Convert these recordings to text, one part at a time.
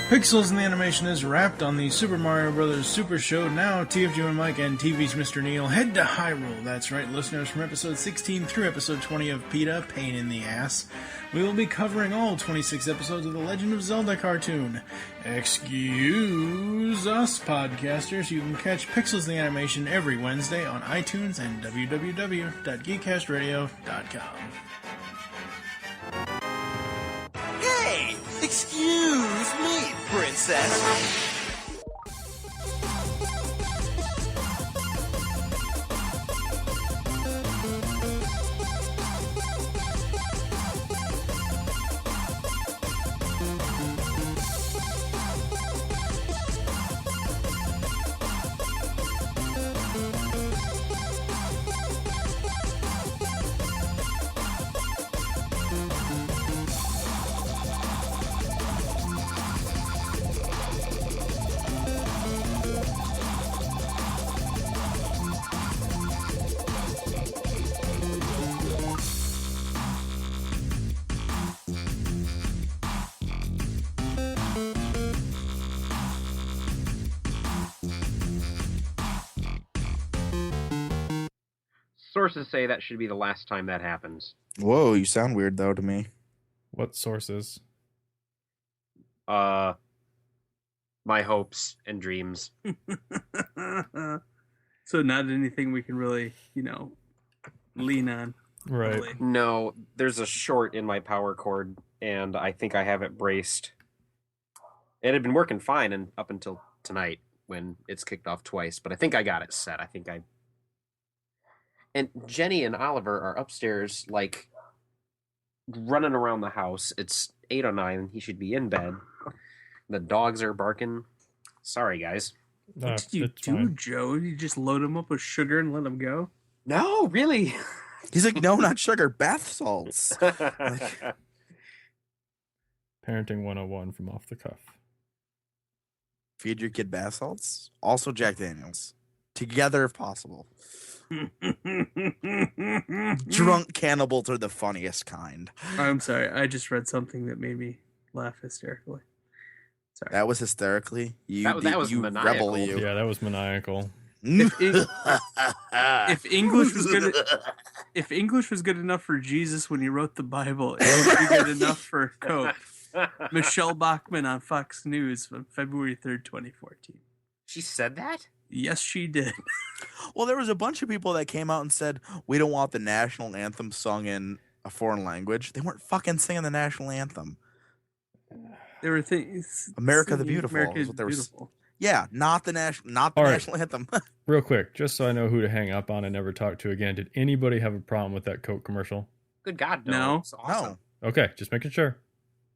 Pixels in the Animation is wrapped on the Super Mario Bros. Super Show. Now, TFG and Mike and TV's Mr. Neil head to Hyrule. That's right, listeners, from episode 16 through episode 20 of PETA, Pain in the Ass. We will be covering all 26 episodes of the Legend of Zelda cartoon. Excuse us, podcasters. You can catch Pixels in the Animation every Wednesday on iTunes and www.geekcastradio.com. Hey! Excuse me, princess! Sources say that should be the last time that happens. Whoa, you sound weird though to me. What sources? My hopes and dreams. So not anything we can really, lean on. Right. Really. No, there's a short in my power cord, and I think I have it braced. It had been working fine and up until tonight when it's kicked off twice, but I think I got it set. And Jenny and Oliver are upstairs, running around the house. It's 8 or 9. He should be in bed. The dogs are barking. Sorry, guys. What did you do, fine. Joe? You just load them up with sugar and let them go? No, really. He's like, no, not sugar, bath salts. Parenting 101 from Off the Cuff. Feed your kid bath salts. Also Jack Daniels. Together if possible. Drunk cannibals are the funniest kind. I'm sorry. I just read something that made me laugh hysterically. Sorry. That was hysterically? That was you maniacal. rebel, you. Yeah, that was maniacal. If English was good enough for Jesus when he wrote the Bible, it would be good enough for Coke. Michelle Bachmann on Fox News on February 3rd, 2014. She said that? Yes, she did. Well, there was a bunch of people that came out and said, we don't want the national anthem sung in a foreign language. They weren't fucking singing the national anthem. There were things. America the Beautiful. America Is what they were, Beautiful. yeah, not the national anthem. Real quick, just so I know who to hang up on and never talk to again, did anybody have a problem with that Coke commercial? Good God, no. No. It's awesome. No. Okay, just making sure.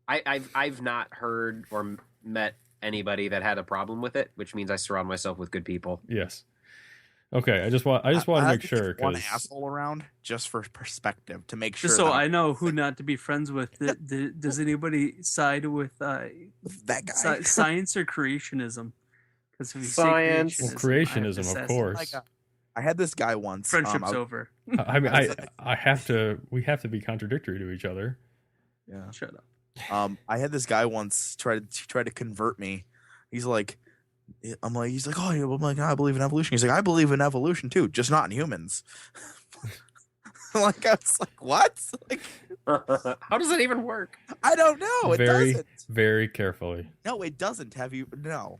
I've not heard or met anybody that had a problem with it, which means I surround myself with good people. Yes. Okay, I just want to make sure. One asshole around just for perspective to make sure. Just so I know who not to be friends with. Does anybody side with that guy? Science or creationism? Because if you Science. say Creationism, of course. I had this guy once. Friendship's over. I mean, we have to be contradictory to each other. Yeah. Shut up. I had this guy once try to convert me. He's like, oh, yeah. I'm like, I believe in evolution. He's like, I believe in evolution too, just not in humans. I was like, what? How does that even work? I don't know. It doesn't. Very carefully. No, it doesn't. Have you? No,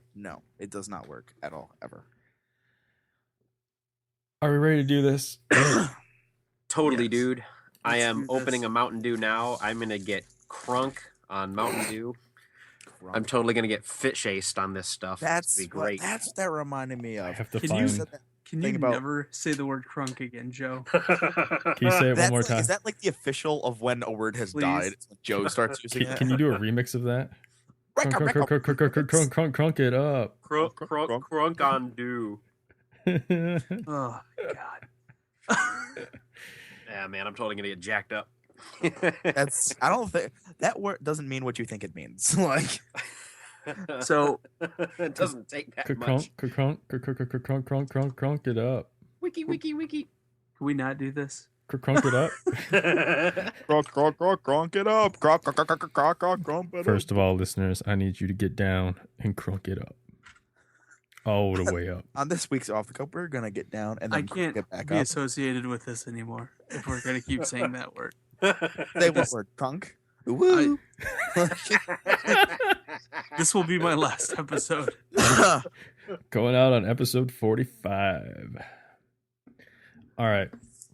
it does not work at all, ever. Are we ready to do this? Totally, Yes. dude. I Let's am do this. opening a Mountain Dew now. I'm going to get crunk on Mountain Dew. I'm totally going to get fit-shaced on this stuff. That's be great. That's what that reminded me of. I have to Can find. you- Can you never say the word crunk again, Joe? Can you say it one more time? Is that like the official of when a word has died? It's when Joe starts using it. Can you do a remix of that? Crunk it up. Crunk on Dew. Oh, God. Yeah, man, I'm totally going to get jacked up. I don't think that word doesn't mean what you think it means. Like, so it doesn't take that much. Crunk it up. Wiki. Can we not do this? Crunk it up. Crunk it up. Crunk it up. First of all, listeners, I need you to get down and crunk it up. All the way up. On this week's Off the Cup, we're gonna get down and then I can't get back be up. associated with this anymore if we're going to keep saying that word. Say what word? Crunk. Woo. This will be my last episode. Going out on episode 45. All right.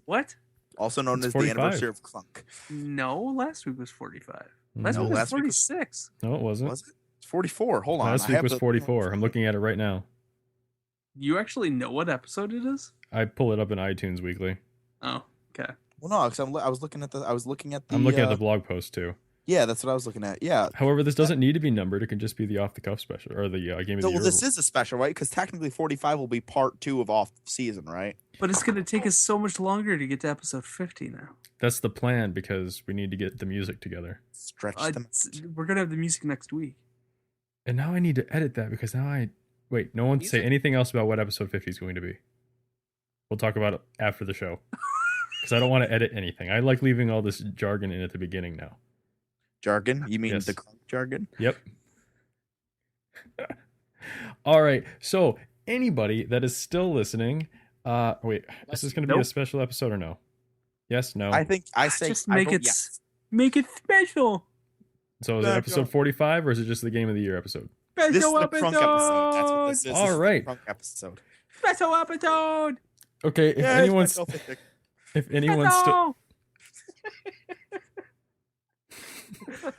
What? Also known It's as 45. the anniversary of Crunk. No, last week was 45. Last No, week was last week was- 46. No, it wasn't. Was it? It's 44. Hold on. Last I week have was the- 44. I'm looking at it right now. You actually know what episode it is? I pull it up in iTunes weekly. Oh, okay. Well, no, because I was looking at the. I'm looking at the blog post too. Yeah, that's what I was looking at. Yeah. However, this doesn't need to be numbered. It can just be the off the cuff special or the game of the So, year. well, this is a special, right? Because technically 45 will be part 2 of off season, right? But it's going to take us so much longer to get to episode 50 now. That's the plan because we need to get the music together. Stretch them. We're going to have the music next week. And now I need to edit that because now wait. No one say anything else about what episode 50 is going to be. We'll talk about it after the show because I don't want to edit anything. I like leaving all this jargon in at the beginning now. Jargon? You mean Yes. the Crunk jargon? Yep. All right. So anybody that is still listening, wait, is this going to be a Nope. special episode or no? Yes, no. I think I say Just I make vote it yes. make it special. So is it episode 45 or is it just the game of the year episode? This is Special the Crunk episode. That's what this is. This All is the right. Crunk episode. Special episode. Okay, if Yeah, anyone's special 50. if anyone's still Special.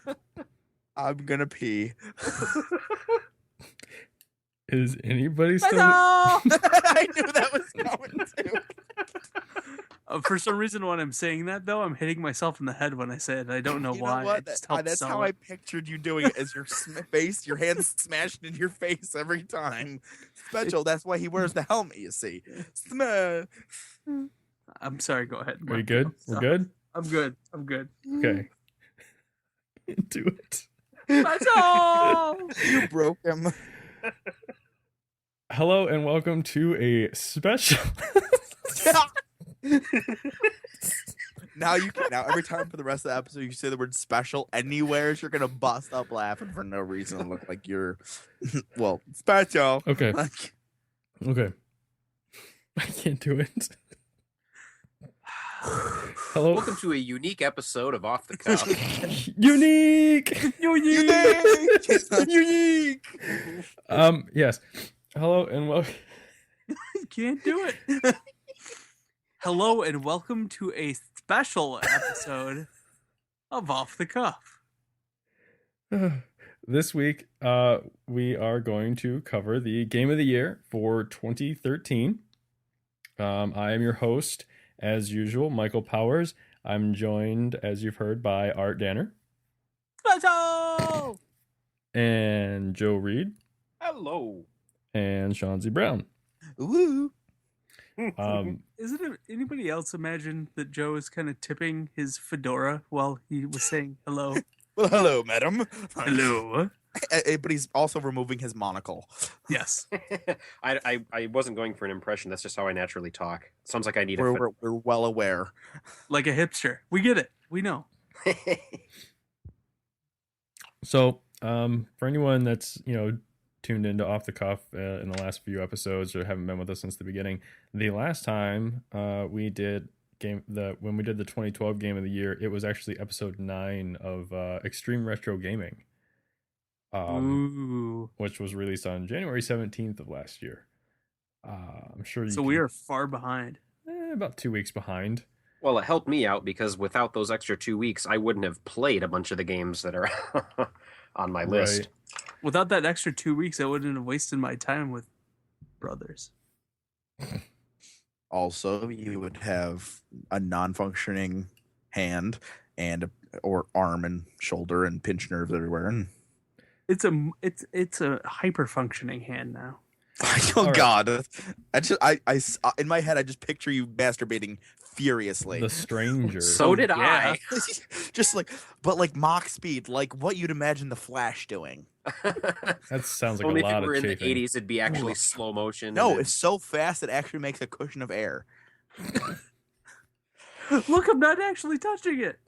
I'm gonna pee. is anybody still Special. I knew that was going to. For some reason, when I'm saying that, though, I'm hitting myself in the head when I say it. I don't know You why. know what? It just helps That's sell how it. I pictured you doing it. As your face, your hands smashed in your face every time. Special. That's why he wears the helmet. You see. Smash. I'm sorry. Go ahead. Are you good? We're good? I'm good. I'm good. Okay. Do it. Special. You broke him. Hello and welcome to a special Now every time for the rest of the episode you say the word special anywhere, you're gonna bust up laughing for no reason and look like you're well, special. Okay. Like, Okay. I can't do it. Hello. Welcome to a unique episode of Off the Cuff. Unique. unique. Yes. Hello and welcome. You can't do it. Hello and welcome to a special episode of Off the Cuff. This week, we are going to cover the game of the year for 2013. I am your host, as usual, Michael Powers. I'm joined, as you've heard, by Art Danner Special. and Joe Reed Hello. and Sean Z. Brown. Woo. Isn't it anybody else imagine that Joe is kind of tipping his fedora while he was saying hello? Well, hello, madam. Hello. But he's also removing his monocle. Yes. I wasn't going for an impression. That's just how I naturally talk. Sounds like I need We're well aware. Like a hipster. We get it. We know. So, for anyone that's, tuned into Off the Cuff in the last few episodes or haven't been with us since the beginning, the last time we did when we did the 2012 game of the year, it was actually episode 9 of Extreme Retro Gaming, Ooh. which was released on January 17th of last year. I'm sure you So we are far behind. about 2 weeks behind. Well, it helped me out because without those extra 2 weeks, I wouldn't have played a bunch of the games that are on my list. Right. Without that extra 2 weeks, I wouldn't have wasted my time with brothers. Also, you would have a non-functioning hand or arm and shoulder and pinch nerves everywhere. And It's a hyper functioning hand now. oh All right. God, I in my head I just picture you masturbating furiously. The Stranger. So did yeah. I. Just like Mach speed, like what you'd imagine the Flash doing. That sounds like Only a if lot it were of in the chafing. 80s, it'd be actually slow motion. No, and it's so fast it actually makes a cushion of air. Look, I'm not actually touching it.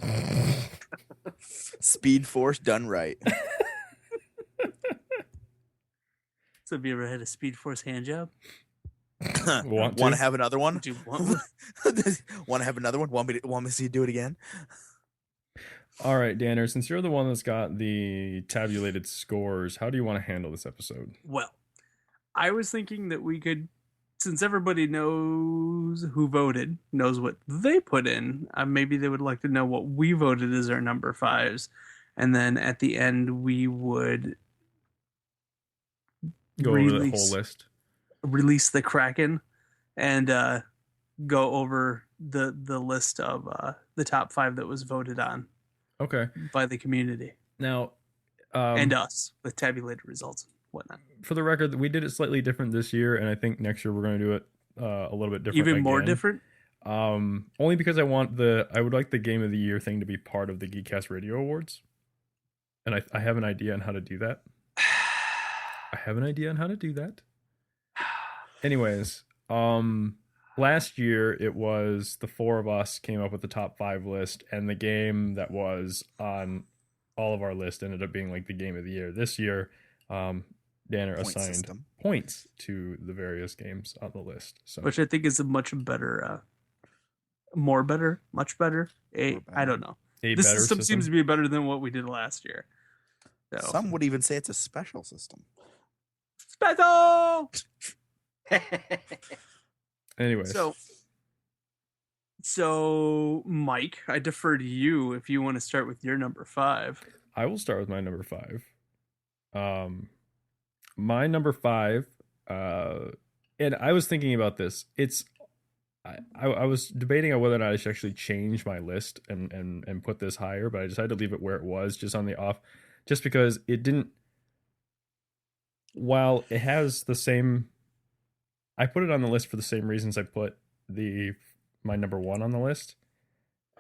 Speed Force done right. So have you ever had a Speed Force hand job? Want Want to? to have another one? Do you want one? Want to have another one? Want me to see you do it again? All right, Danner, since you're the one that's got the tabulated scores, how do you want to handle this episode? Well, I was thinking that we could, since everybody knows who voted, knows what they put in, maybe they would like to know what we voted as our number fives. And then at the end, we would Go over the whole list. release the Kraken and go over the list of the top 5 that was voted on Okay. by the community Now, and us with tabulated results and whatnot. for the record, we did it slightly different this year, and I think next year we're going to do it a little bit different. Even more again. different? Only because I would like the Game of the Year thing to be part of the Geekcast Radio Awards, and I have an idea on how to do that. Anyways, last year it was the 4 of us came up with the top 5 list, and the game that was on all of our list ended up being like the Game of the Year. This year, Danner Point assigned system. points to the various games on the list. So Which I think is a much better, much better. More better. I don't know. a This better system seems to be better than what we did last year. So. Some would even say it's a special system. Special! Anyways, So, Mike, I defer to you if you want to start with your number 5. I will start with my number 5. My number 5, and I was thinking about this. I was debating on whether or not I should actually change my list and put this higher, but I decided to leave it where it was, just on the off, just because it didn't. While it has the same, I put it on the list for the same reasons I put my number 1 on the list.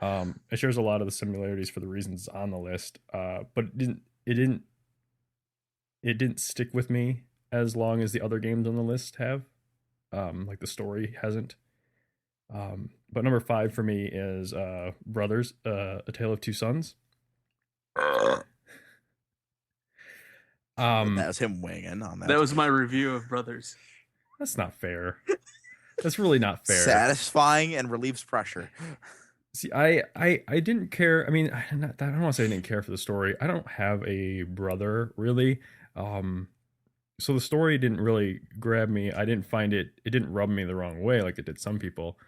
It shares a lot of the similarities for the reasons on the list, but it didn't stick with me as long as the other games on the list have. Like the story hasn't. But number 5 for me is Brothers, A Tale of Two Sons. That was him weighing in on that. That was my review of Brothers. That's not fair. That's really not fair. Satisfying and relieves pressure. See, I didn't care. I mean, I don't want to say I didn't care for the story. I don't have a brother, really. So the story didn't really grab me. I didn't find it didn't rub me the wrong way like it did some people.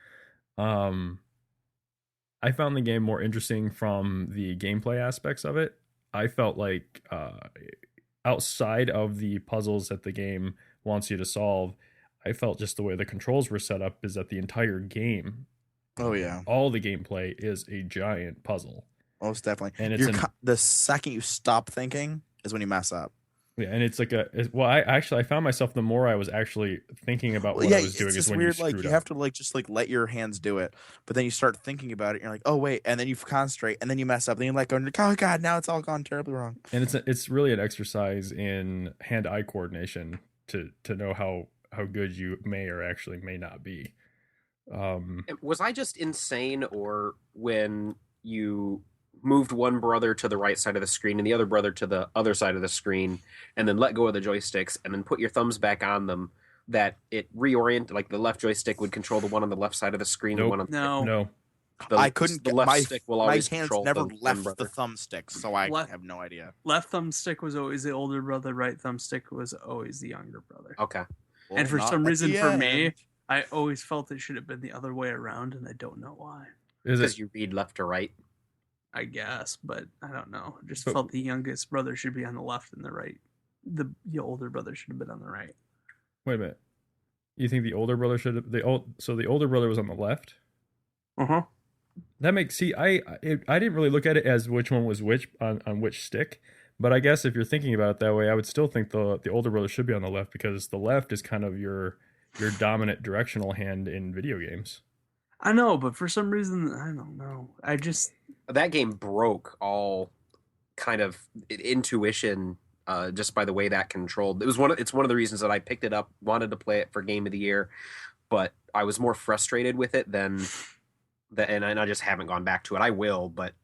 I found the game more interesting from the gameplay aspects of it. I felt like outside of the puzzles that the game wants you to solve, I felt just the way the controls were set up is that the entire game, Oh yeah, all the gameplay is a giant puzzle. most definitely. And it's The second you stop thinking is when you mess up. Yeah, and it's like I found myself, the more I was actually thinking about what I was doing, it's is just when weird. you Like screwed you up. have to just let your hands do it, but then you start thinking about it. And you're like, oh wait, and then you concentrate, and then you mess up. Then you're like, oh god, now it's all gone terribly wrong. And it's really an exercise in hand-eye coordination to know how good you may or actually may not be. Was I just insane, or when you moved one brother to the right side of the screen and the other brother to the other side of the screen, and then let go of the joysticks and then put your thumbs back on them, that it reoriented, like the left joystick would control the one on the left side of the screen? Nope. The one on No, I couldn't. The left My stick will my always hands control never the one left brother. the thumbstick, so I Left- have no idea. Left thumbstick was always the older brother, right thumbstick was always the younger brother. Okay. And for Well, some not at reason, the for me, end. I always felt it should have been the other way around, and I don't know why. is Because it? you read left to right. I guess, but I don't know. I just But- felt the youngest brother should be on the left and the right. The older brother should have been on the right. Wait a minute. You think the older brother should have so the older brother was on the left? Uh-huh. That makes I didn't really look at it as which one was which on which stick, but I guess if you're thinking about it that way, I would still think the older brother should be on the left, because the left is kind of your dominant directional hand in video games. I know, but for some reason, I don't know. I just That game broke all kind of intuition just by the way that controlled. It's one of the reasons that I picked it up, wanted to play it for Game of the Year, but I was more frustrated with it than and I just haven't gone back to it. I will, but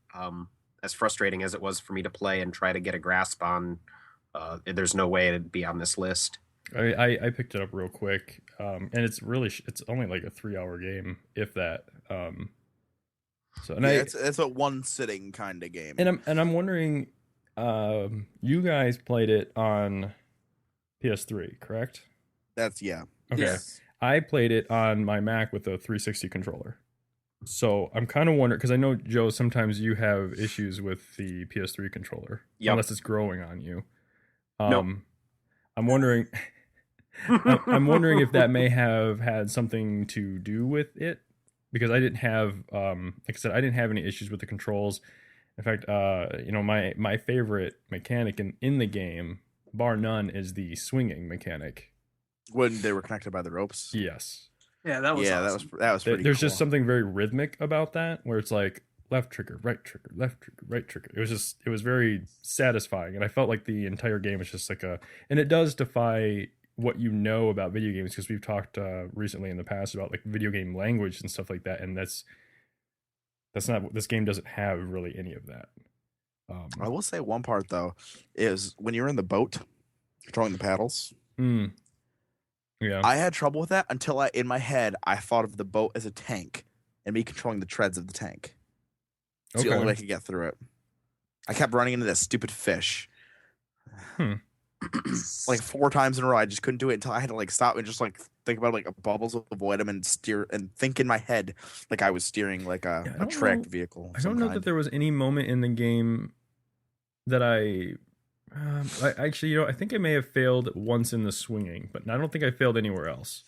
as frustrating as it was for me to play and try to get a grasp on, there's no way it'd be on this list. I picked it up real quick, and it's only like a 3-hour game, if that. It's a one sitting kind of game. And I'm wondering, you guys played it on PS3, correct? Yeah. Okay. Yes. I played it on my Mac with a 360 controller. So I'm kind of wondering, because I know, Joe, sometimes you have issues with the PS3 controller, unless it's growing on you. Nope. I'm wondering. I'm wondering if that may have had something to do with it, because I didn't have, like I said, I didn't have any issues with the controls. In fact, my favorite mechanic in the game, bar none, is the swinging mechanic. When they were connected by the ropes. Yes. Yeah, that was awesome. that was pretty There's cool. just something very rhythmic about that, where it's like left trigger, right trigger, left trigger, right trigger. It was very satisfying, and I felt like the entire game was just like and it does defy what you know about video games, because we've talked recently in the past about like video game language and stuff like that, and that's not, this game doesn't have really any of that. I will say one part though is when you're in the boat controlling the paddles. Yeah, I had trouble with that until in my head I thought of the boat as a tank and me controlling the treads of the tank. It's the only way I could get through it. I kept running into that stupid fish. Like 4 times in a row. I just couldn't do it until I had to like stop and just like think about like bubbles, avoid them, and steer and think in my head like I was steering like a tracked vehicle. I don't know that there was any moment in the game that I actually, I think I may have failed once in the swinging, but I don't think I failed anywhere else,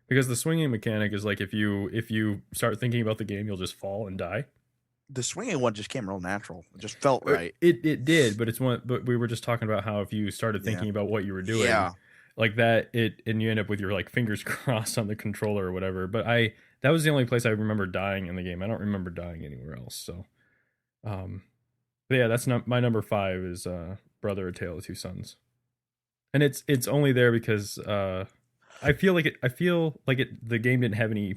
because the swinging mechanic is like if you start thinking about the game, you'll just fall and die. The swinging one just came real natural. It just felt right. It did, but but we were just talking about how if you started thinking about what you were doing, like that, and you end up with your like fingers crossed on the controller or whatever. But that was the only place I remember dying in the game. I don't remember dying anywhere else. So, but yeah, that's not my number 5 is Brother: A Tale of Two Sons, and it's only there because I feel like the game didn't have any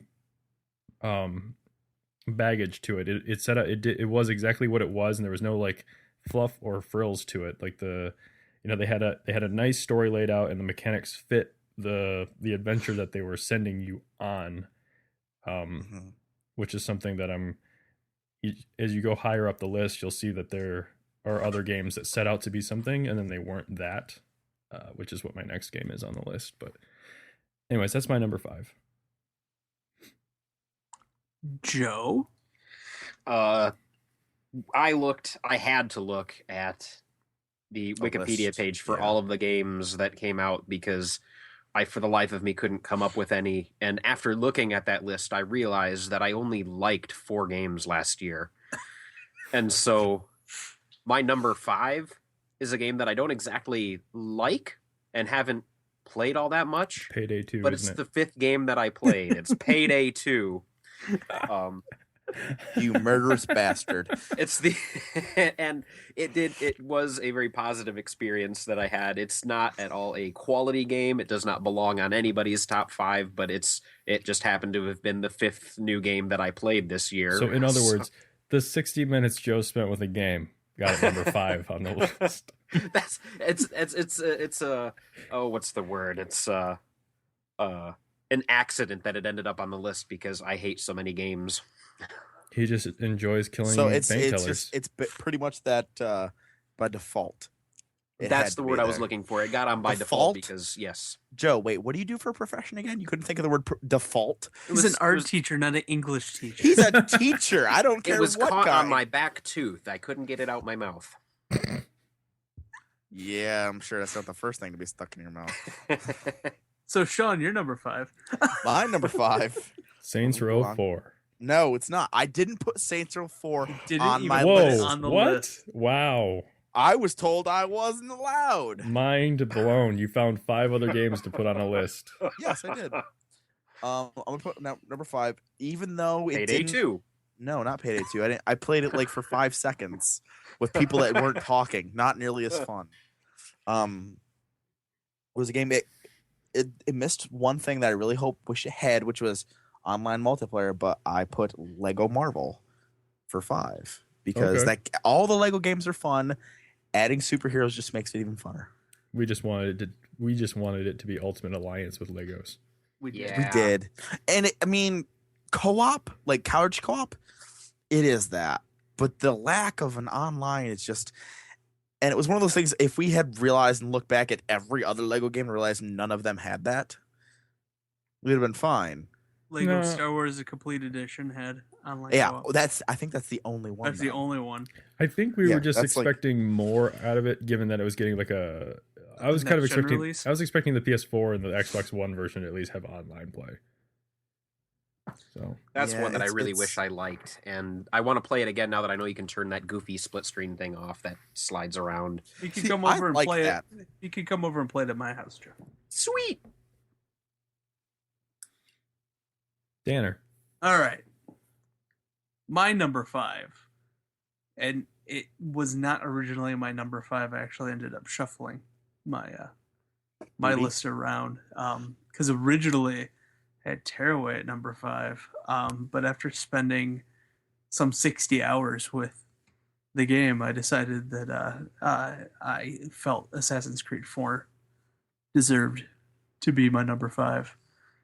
baggage to it. It set up, it was exactly what it was, and there was no like fluff or frills to it. Like they had a nice story laid out, and the mechanics fit the adventure that they were sending you on, which is something that as you go higher up the list, you'll see that there are other games that set out to be something and then they weren't that, which is what my next game is on the list. But anyways, that's my number 5. Joe? I had to look at the Wikipedia page for all of the games that came out, because I, for the life of me, couldn't come up with any. And after looking at that list, I realized that I only liked 4 games last year. And so my number 5 is a game that I don't exactly like and haven't played all that much. Payday 2, but it's the 5th game that I played. It's Payday 2. You murderous bastard. It's and it was a very positive experience that I had. It's not at all a quality game. It does not belong on anybody's top 5, but it just happened to have been the 5th new game that I played this year. So in other words, the 60 minutes Joe spent with a game got it number 5 on the list. It's what's the word? It's an accident that it ended up on the list because I hate so many games. He just enjoys killing painkillers. It's pretty much that by default. That's the word I was looking for. It got on by default because, yes. Joe, wait, what do you do for a profession again? You couldn't think of the word default? He's an art teacher, not an English teacher. He's a teacher. I don't care what It was caught on my back tooth. I couldn't get it out my mouth. Yeah, I'm sure that's not the first thing to be stuck in your mouth. So, Sean, you're number 5. My number 5. Saints Row 4. No, it's not. I didn't put Saints Row 4 on my list. On the what? List. Wow. I was told I wasn't allowed. Mind blown. You found 5 other games to put on a list. Yes, I did. I'm gonna put number 5, even though it Payday 2. No, not Payday 2. I played it like for 5 seconds with people that weren't talking. Not nearly as fun. It was a game. It missed one thing that I really wish it had, which was online multiplayer, but I put Lego Marvel for 5 because Okay. all the Lego games are fun. Adding superheroes just makes it even funner. We just wanted it to be Ultimate Alliance with Legos. We did. Yeah. We did, and co-op, like couch co-op, it is that. But the lack of an online is just, and it was one of those things. If we had realized and looked back at every other Lego game and realized none of them had that, we'd have been fine. Lego No. Star Wars: A Complete Edition had online. Yeah, co-op. I think that's the only one. That's the only one. I think we Yeah, were just that's like- expecting more out of it, given that it was getting like a. I was kind of next-gen expecting. release? I was expecting the PS4 and the Xbox One version to at least have online play. So That's Yeah, one that I it's- really it's- wish I liked, and I want to play it again now that I know you can turn that goofy split screen thing off that slides around. You can See, come I over and like play that. it. You can come over and play it at my house, Joe. Sweet. Danner. All right. My number 5. And it was not originally my number 5. I actually ended up shuffling my Movie? list around. Because originally I had Tearaway at number 5. But after spending some 60 hours with the game, I decided that I felt Assassin's Creed 4 deserved to be my number 5.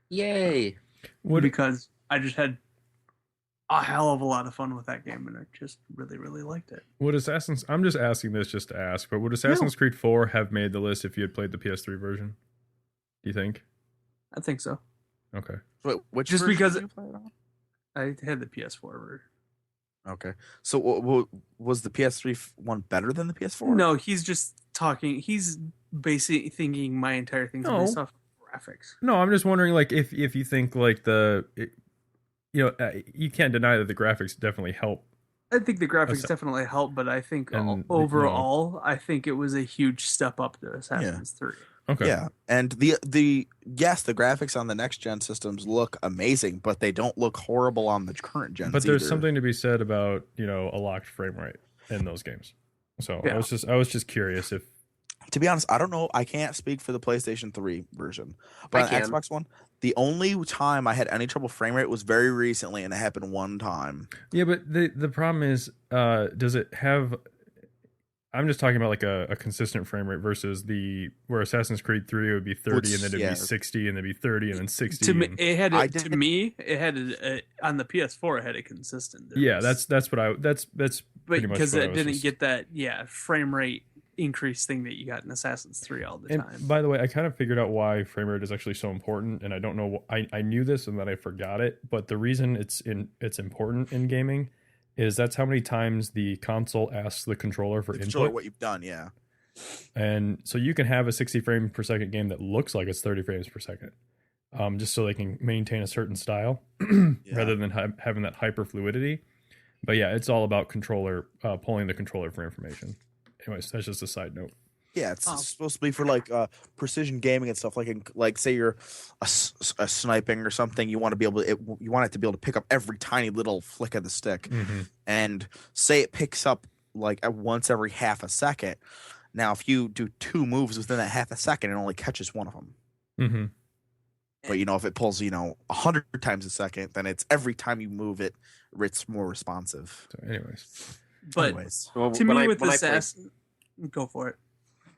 Yay. Because I just had a hell of a lot of fun with that game, and I just really, really liked it. Would Assassin's? I'm just asking this just to ask, but would Assassin's Creed 4 have made the list if you had played the PS3 version? Do you think? I think so. Okay. Wait, which Just version because- did you play it on? I had the PS4 version. Okay, so was the PS3 one better than the PS4? No, he's just talking. He's basically thinking my entire thing's No. based off graphics. No, I'm just wondering, like, if you think like you can't deny that the graphics definitely help. I think the graphics Assa- definitely help, but I think And overall, I think it was a huge step up to Assassin's 3. Okay. Yeah, and the graphics on the next gen systems look amazing, but they don't look horrible on the current gens. But there's either. something to be said about a locked frame rate in those games. So Yeah. I was just curious if To be honest, I don't know. I can't speak for the PlayStation 3 version, but I on can. Xbox One, the only time I had any trouble frame rate was very recently, and it happened one time. yeah. But the problem is, does it have? I'm just talking about like a consistent frame rate versus where Assassin's Creed 3 would be 30 and then it'd Yeah. be 60 and then it'd be 30 and then 60. To me, and- it had I to didn't- me, it had on the PS4. It had a consistent. There yeah, was- that's pretty but much because what I it was didn't just- get that frame rate increase thing that you got in Assassin's 3 all the And time. by the way, I kind of figured out why frame rate is actually so important, and I don't know. I knew this and then I forgot it, but the reason it's important in gaming is that's how many times the console asks the controller for Controller, input, what you've done, yeah. and so you can have a 60 frame per second game that looks like it's 30 frames per second, just so they can maintain a certain style rather than having that hyper fluidity. But yeah, it's all about controller pulling the controller for information. Anyways, that's just a side note. Yeah, it's Oh. supposed to be for like precision gaming and stuff. Like say you're a sniping or something, you want to be able to, you want it to be able to pick up every tiny little flick of the stick, and say it picks up like once every half a second. Now, if you do 2 moves within that half a second, it only catches one of them. Mm-hmm. But if it pulls 100 times a second, then it's every time you move it, it's more responsive. So, anyways, But Anyways, Well, to when me, I- with when I Assassin, go for it.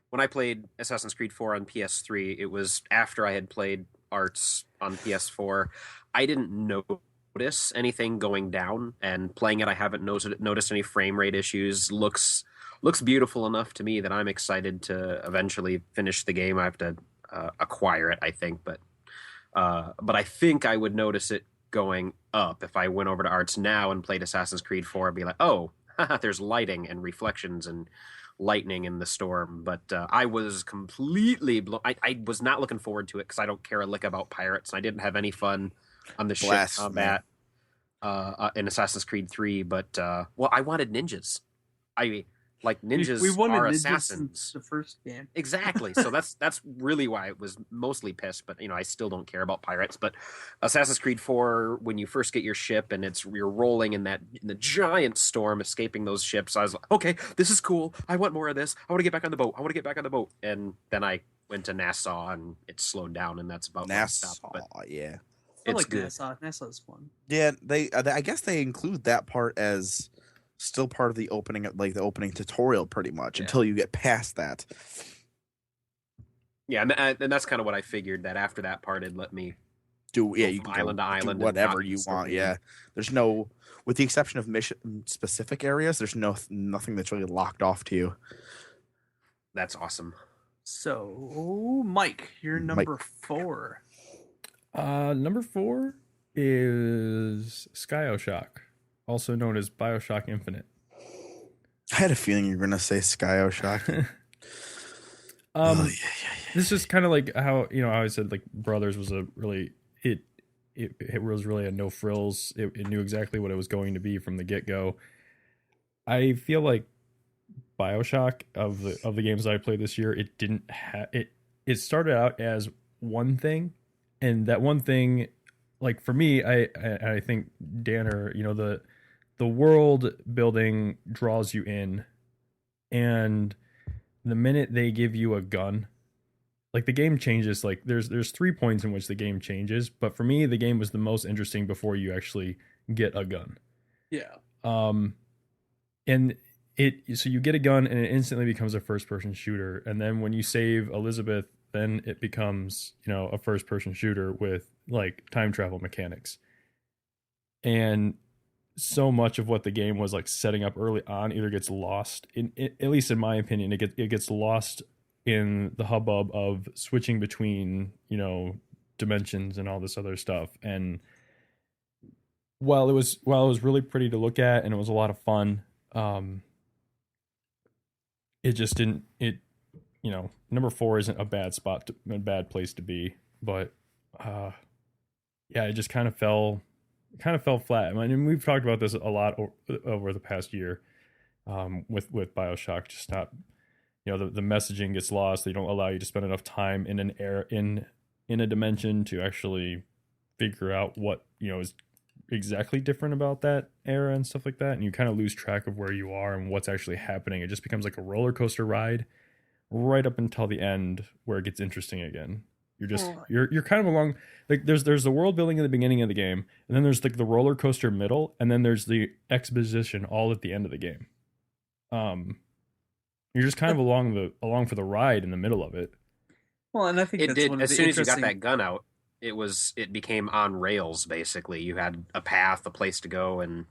when I played Assassin's Creed 4 on PS3, it was after I had played Arts on PS4. I didn't notice anything going down, and playing it, I haven't noticed any frame rate issues. Looks beautiful enough to me that I'm excited to eventually finish the game. I have to acquire it, I think, but I think I would notice it going up if I went over to Arts now and played Assassin's Creed 4. I'd be like, oh, there's lighting and reflections and lightning in the storm. But I was completely I was not looking forward to it because I don't care a lick about pirates. I didn't have any fun on the ship Blasphemy. combat in Assassin's Creed 3. But well, I wanted ninjas. Ninjas we wanted are ninjas assassins. since the first game. Exactly. So that's really why it was mostly pissed. But I still don't care about pirates. But Assassin's Creed 4, when you first get your ship and you're rolling in the giant storm, escaping those ships, I was like, okay, this is cool. I want more of this. I want to get back on the boat. And then I went to Nassau and it slowed down, and that's about where I Nassau, stopped. But yeah. I It's like good. Nassau. Nassau's fun. Yeah, I guess they include that part as still part of the opening, like the opening tutorial, pretty much Yeah. until you get past that. Yeah, and that's kind of what I figured, that after that part it'd let me You from can island to do island and whatever not you start want. being- Yeah, there's no, with the exception of mission specific areas, there's nothing that's really locked off to you. That's awesome. So, Mike, you're Mike. number 4. Number 4 is BioShock, also known as BioShock Infinite. I had a feeling you were gonna say BioShock. This is kind of like how, you know, how I said like Brothers was a really it was really a no frills. It knew exactly what it was going to be from the get go. I feel like BioShock of the games that I played this year, it didn't have it. It started out as one thing, and that one thing, like for me, I think Danner, you know, the world building draws you in, and the minute they give you a gun, like the game changes. Like there's 3 points in which the game changes, but for me the game was the most interesting before you actually get a gun. Yeah. And so you get a gun and it instantly becomes a first person shooter, and then when you save Elizabeth, then it becomes, you know, a first person shooter with like time travel mechanics. And so much of what the game was like setting up early on either gets lost at least in my opinion, it gets lost in the hubbub of switching between, you know, dimensions and all this other stuff. And while it was really pretty to look at and it was a lot of fun, it just didn't, you know, number 4 isn't a bad place to be, but yeah, it just kind of fell flat. I mean, we've talked about this a lot over the past year, with BioShock, just not, you know, the messaging gets lost. They don't allow you to spend enough time in in a dimension to actually figure out what, you know, is exactly different about that era and stuff like that, and you kind of lose track of where you are and what's actually happening. It just becomes like a roller coaster ride right up until the end where it gets interesting again. You're just you're kind of along, like there's the world building in the beginning of the game, and then there's like the roller coaster middle, and then there's the exposition all at the end of the game. You're just kind of along for the ride in the middle of it. Well, and I think It that's did, one of as the soon as you got interesting- that gun out, it became on rails basically. You had a path, a place to go, and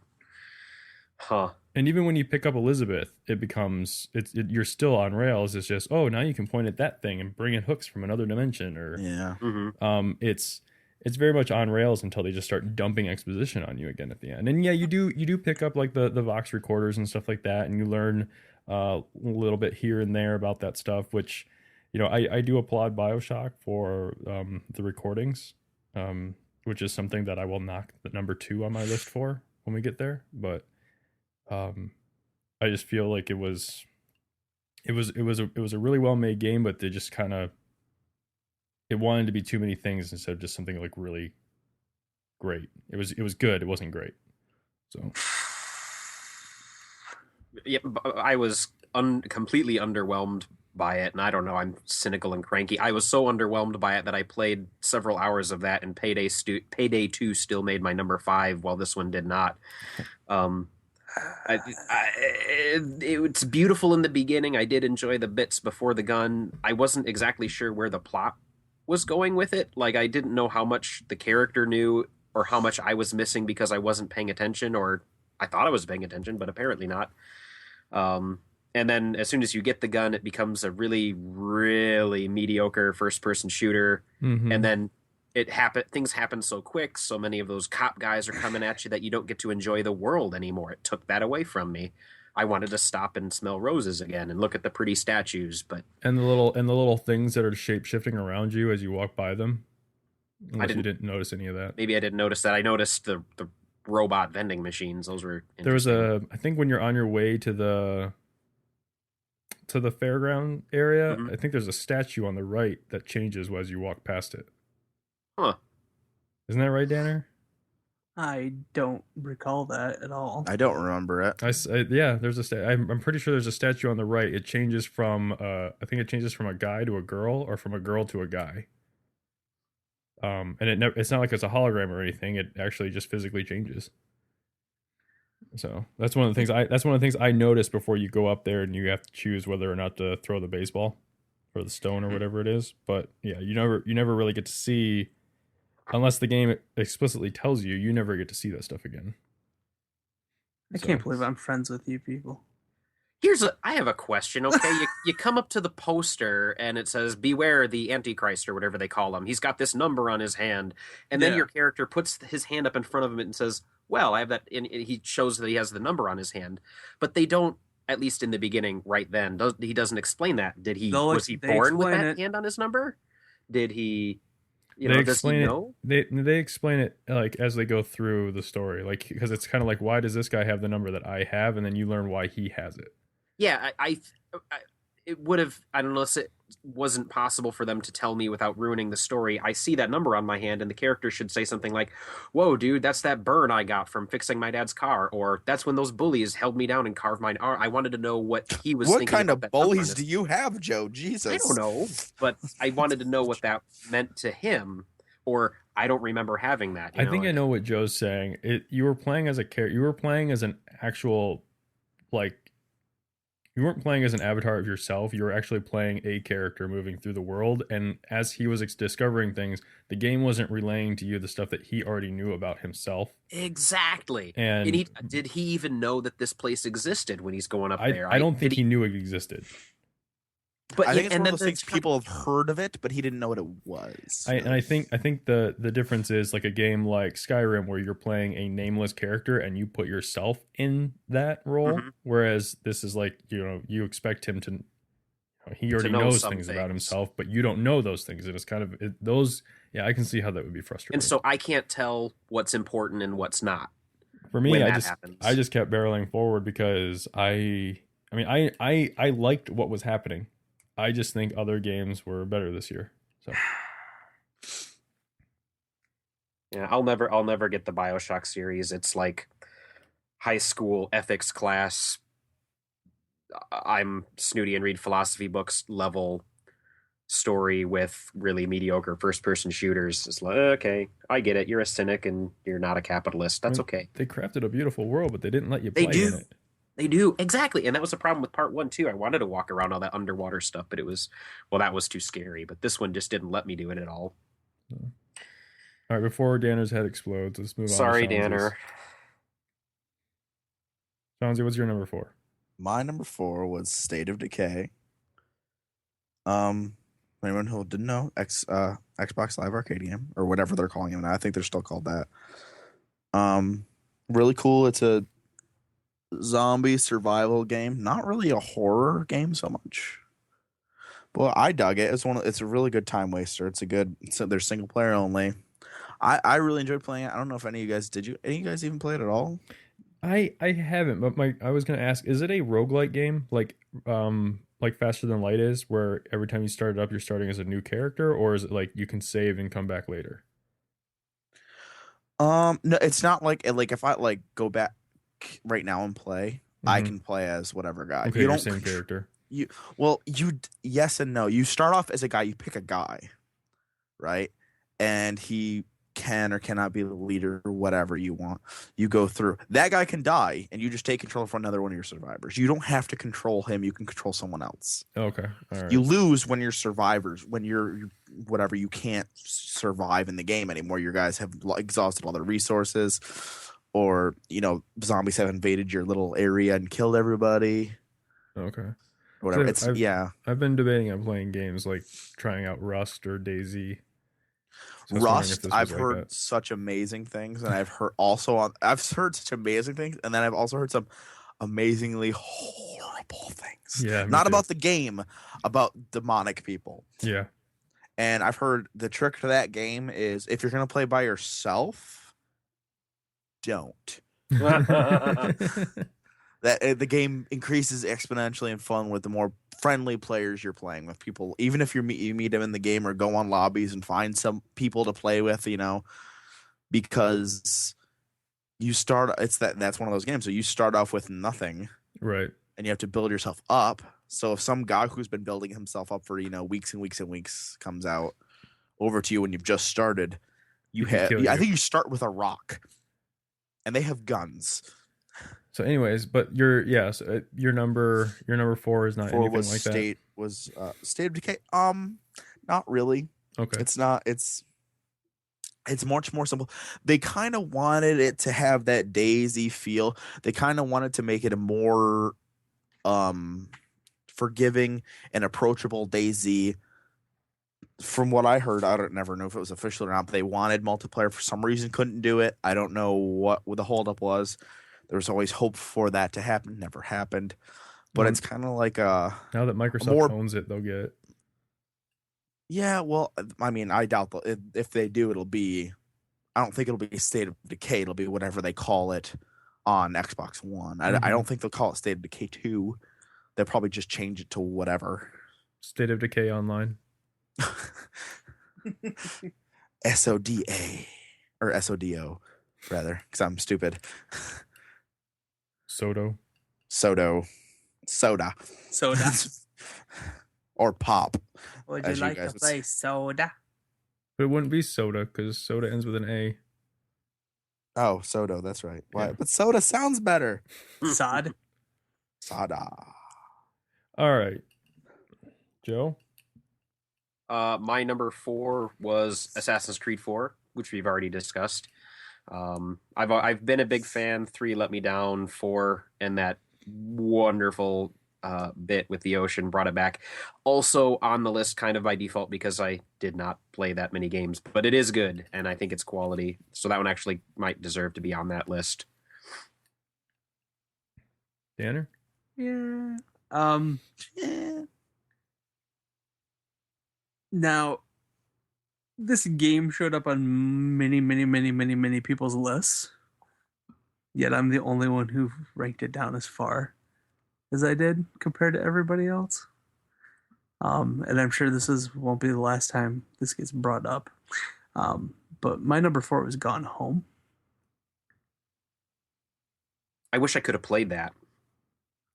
And even when you pick up Elizabeth, it becomes you're still on rails. It's just, oh, now you can point at that thing and bring in hooks from another dimension, or Yeah. It's very much on rails until they just start dumping exposition on you again at the end. And yeah, you do pick up like the Vox recorders and stuff like that, and you learn a little bit here and there about that stuff, which, you know, I do applaud BioShock for the recordings, which is something that I will knock the number 2 on my list for when we get there. But I just feel like it was a really well made game, but they just kind of, it wanted to be too many things instead of just something like really great. It was good. It wasn't great. So yeah, I was completely underwhelmed by it, and I don't know, I'm cynical and cranky. I was so underwhelmed by it that I played several hours of that, and Payday 2 still made my number 5, while this one did not. It's beautiful in the beginning. I did enjoy the bits before the gun. I wasn't exactly sure where the plot was going with it. Like, I didn't know how much the character knew or how much I was missing because I wasn't paying attention, or I thought I was paying attention, but apparently not. And then as soon as you get the gun, it becomes a really, really mediocre first-person shooter. mm-hmm. And then things happen so quick. So many of those cop guys are coming at you that you don't get to enjoy the world anymore. It took that away from me. I wanted to stop and smell roses again and look at the pretty statues, but and the little things that are shape shifting around you as you walk by them. Unless you didn't notice any of that. Maybe I didn't notice that. I noticed the robot vending machines. Those were There was I think when you're on your way to the fairground area, Mhm. I think there's a statue on the right that changes as you walk past it. Huh. Isn't that right, Danner? I don't recall that at all. I don't remember it. Yeah, there's I'm pretty sure there's a statue on the right. It changes from I think it changes from a guy to a girl, or from a girl to a guy. And it's not like it's a hologram or anything. It actually just physically changes. So that's one of the things I noticed before you go up there and you have to choose whether or not to throw the baseball or the stone or whatever it is. But yeah, you never really get to see, unless the game explicitly tells you, you never get to see that stuff again. I can't believe I'm friends with you people. I have a question. Okay, you come up to the poster and it says "Beware the Antichrist" or whatever they call him. He's got this number on his hand, and then your character puts his hand up in front of him and says, "Well, I have that." And he shows that he has the number on his hand, but they don't. At least in the beginning, right then, he doesn't explain that. Was he born with that hand on his number? Did he? Does he know? They explain it like as they go through the story, like because it's kind of like, why does this guy have the number that I have, and then you learn why he has it. Yeah, it would have, I don't know, if it wasn't possible for them to tell me without ruining the story. I see that number on my hand, and the character should say something like, "Whoa, dude, that's that burn I got from fixing my dad's car," or "That's when those bullies held me down and carved my arm." I wanted to know what he was thinking. What kind of bullies do you have, Joe? Jesus. I don't know, but I wanted to know what that meant to him, or I don't remember having that. I think I know what Joe's saying. You were playing as a character. You were playing as an actual, like, you weren't playing as an avatar of yourself. You were actually playing a character moving through the world. And as he was discovering things, the game wasn't relaying to you the stuff that he already knew about himself. Exactly. And did he even know that this place existed when he's going up there? I don't think he knew it existed. But I think it's one of those things people have heard of it, but he didn't know what it was. I think the difference is like a game like Skyrim where you're playing a nameless character and you put yourself in that role, whereas this is like, you expect him to, he already knows things about himself, but you don't know those things, and it's kind of those. Yeah, I can see how that would be frustrating. And so I can't tell what's important and what's not. For me, I just kept barreling forward because I liked what was happening. I just think other games were better this year. So yeah, I'll never get the BioShock series. It's like high school ethics class. I'm snooty and read philosophy books level story with really mediocre first person shooters. It's like, okay, I get it. You're a cynic and you're not a capitalist. That's okay. They crafted a beautiful world, but they didn't let you play in it. They do, exactly. And that was the problem with part 1 too. I wanted to walk around all that underwater stuff, but that was too scary. But this one just didn't let me do it at all. All right, before Danner's head explodes, let's move on. Sorry, Danner. Shanzi, what's your number 4? My number 4 was State of Decay. Anyone who didn't know, Xbox Live Arcade game, or whatever they're calling it now. I think they're still called that. Really cool. It's a zombie survival game, not really a horror game so much, but I dug it. It's a really good time waster. They're single player only. I really enjoyed playing it. I don't know if any of you guys did. Any of you guys even play it at all? I haven't, but I was gonna ask, is it a roguelike game like Faster Than Light is, where every time you start it up you're starting as a new character, or is it like you can save and come back later? No, it's not like if I go back right now and play, I can play as whatever guy. Okay, you don't same character. Yes and no. You start off as a guy. You pick a guy, right? And he can or cannot be the leader or whatever you want. You go through. That guy can die, and you just take control for another one of your survivors. You don't have to control him. You can control someone else. Okay, all right. You lose when you're survivors. When you're whatever, you can't survive in the game anymore. Your guys have exhausted all their resources. Or, zombies have invaded your little area and killed everybody. Okay. Whatever. I've been debating on playing games like trying out Rust or DayZ. So Rust, I've heard such amazing things, and I've heard such amazing things, and then I've also heard some amazingly horrible things. Yeah. Not about the game, about demonic people. Yeah. And I've heard the trick to that game is if you're going to play by yourself, don't. That the game increases exponentially in fun with the more friendly players you're playing with. People, even if you meet them in the game or go on lobbies and find some people to play with, because that's one of those games. So you start off with nothing, right? And you have to build yourself up. So if some guy who's been building himself up for weeks and weeks and weeks comes out, over to you when you've just started. You can kill I you. think you start with a rock, and they have guns. So, anyways, but your number 4 is not Four anything was like State of Decay. Not really. that. Okay. It's not. It's much more simple. They kind of wanted it to have that Daisy feel. They kind of wanted to make it a more forgiving and approachable Daisy. From what I heard, I don't never know if it was official or not, but they wanted multiplayer for some reason, couldn't do it. I don't know what the holdup was. There was always hope for that to happen. Never happened. But it's kind of like now that Microsoft owns it, they'll get it. Yeah, well, I mean, I doubt if they do, it'll be. I don't think it'll be State of Decay. It'll be whatever they call it on Xbox One. I don't think they'll call it State of Decay 2. They'll probably just change it to whatever. State of Decay Online. SODA or SODO rather, because I'm stupid. Soda. Or pop. Would you like to play soda? But it wouldn't be soda because soda ends with an A. Oh, Soda, that's right. Why? Yeah. But soda sounds better. Sod. Soda. All right, Joe. My number 4 was Assassin's Creed 4, which we've already discussed. I've been a big fan. 3 let me down. 4 and that wonderful bit with the ocean brought it back. Also on the list kind of by default because I did not play that many games, but it is good and I think it's quality. So that one actually might deserve to be on that list. Danner? Yeah. Yeah. Now, this game showed up on many people's lists. Yet I'm the only one who ranked it down as far as I did compared to everybody else. And I'm sure won't be the last time this gets brought up. But my number 4 was Gone Home. I wish I could have played that.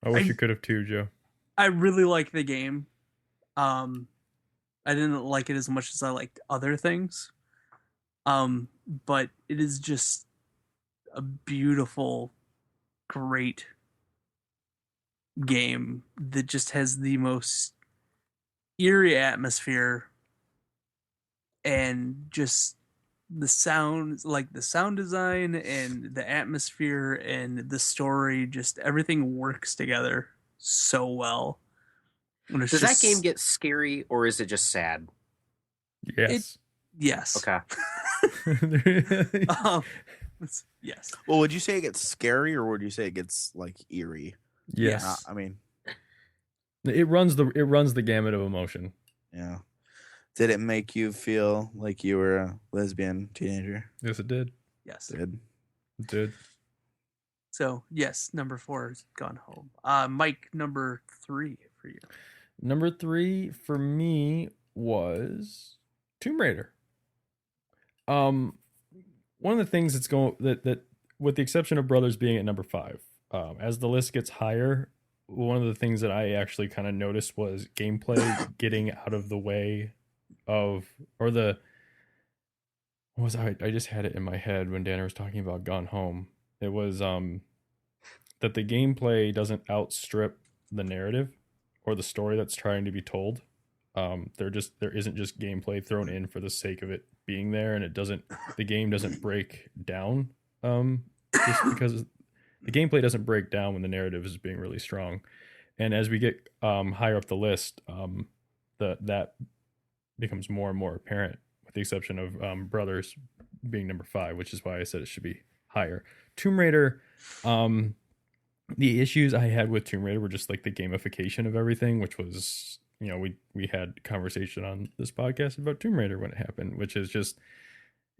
I wish you could have too, Joe. I really like the game. I didn't like it as much as I liked other things. But it is just a beautiful, great game that just has the most eerie atmosphere and just the sounds, like the sound design and the atmosphere and the story, just everything works together so well. Does that game get scary or is it just sad? Yes. Yes. Okay. Yes. Well, would you say it gets scary or would you say it gets like eerie? Yes. I mean, it runs the gamut of emotion. Yeah. Did it make you feel like you were a lesbian teenager? Yes, it did. Yes. It did. So, yes, number 4 is Gone Home. Mike, number 3 for you. Number 3 for me was Tomb Raider. One of the things that's going that with the exception of Brothers being at number 5, as the list gets higher, one of the things that I actually kind of noticed was gameplay getting out of the way of, or the, what was I just had it in my head when Danner was talking about Gone Home. It was that the gameplay doesn't outstrip the narrative or the story that's trying to be told. There isn't just gameplay thrown in for the sake of it being there, and the game doesn't break down just because the gameplay doesn't break down when the narrative is being really strong. And as we get higher up the list, that becomes more and more apparent, with the exception of Brothers being number 5, which is why I said it should be higher. Tomb Raider, the issues I had with Tomb Raider were just like the gamification of everything, which was, we had conversation on this podcast about Tomb Raider when it happened, which is just,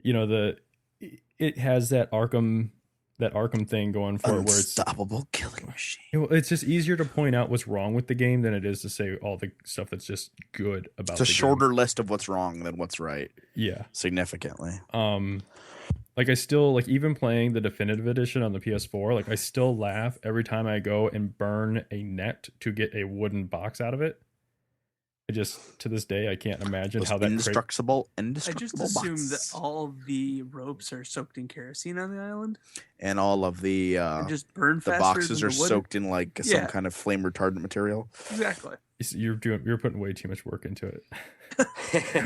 it has that Arkham thing going for it, where it's unstoppable killing machine. It's just easier to point out what's wrong with the game than it is to say all the stuff that's just good about it. It's a shorter list of what's wrong than what's right. Yeah. Significantly. Like I still, like, even playing the definitive edition on the PS4, like I still laugh every time I go and burn a net to get a wooden box out of it. I just, to this day, I can't imagine Those how that indestructible I just bots. assume that all of the ropes are soaked in kerosene on the island And all of the and just burn the faster boxes than are the wood. soaked in like some kind of flame retardant material. Exactly. you're putting way too much work into it.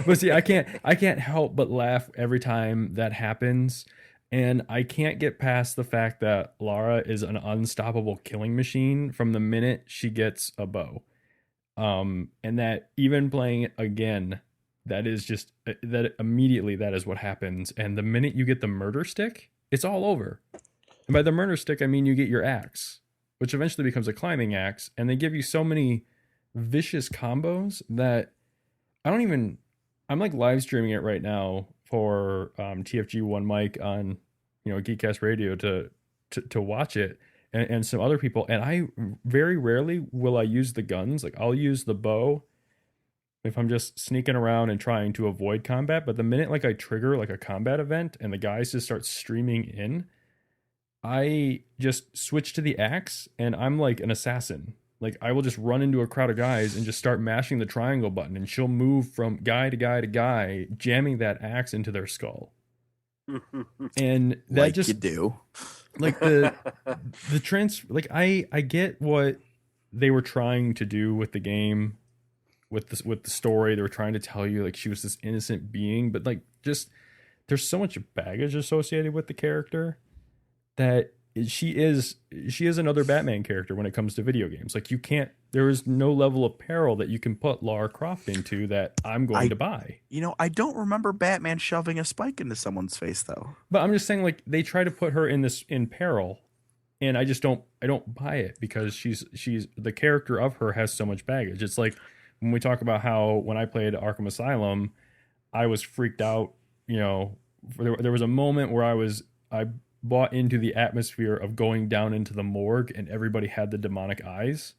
But see, I can't help but laugh every time that happens, and I can't get past the fact that Lara is an unstoppable killing machine from the minute she gets a bow. And that even playing it again, that is just that immediately that is what happens. And the minute you get the murder stick, it's all over. And by the murder stick, I mean you get your axe, which eventually becomes a climbing axe, and they give you so many vicious combos that I'm like live streaming it right now for TFG One Mic on Geekcast Radio to watch it, and some other people, and I very rarely will I use the guns. Like I'll use the bow if I'm just sneaking around and trying to avoid combat, but the minute like I trigger like a combat event and the guys just start streaming in, I just switch to the axe and I'm like an assassin. Like I will just run into a crowd of guys and just start mashing the triangle button, and she'll move from guy to guy to guy, jamming that axe into their skull. And that like just you do. Like I get what they were trying to do with the game, with the story. They were trying to tell you like she was this innocent being, but like just there's so much baggage associated with the character that she is another Batman character when it comes to video games. Like there is no level of peril that you can put Lara Croft into that I'm going to buy. I don't remember Batman shoving a spike into someone's face though. But I'm just saying, like, they try to put her in peril, and I don't buy it because she's the character of her has so much baggage. It's like when we talk about how when I played Arkham Asylum, I was freaked out. There was a moment where I bought into the atmosphere of going down into the morgue and everybody had the demonic eyes.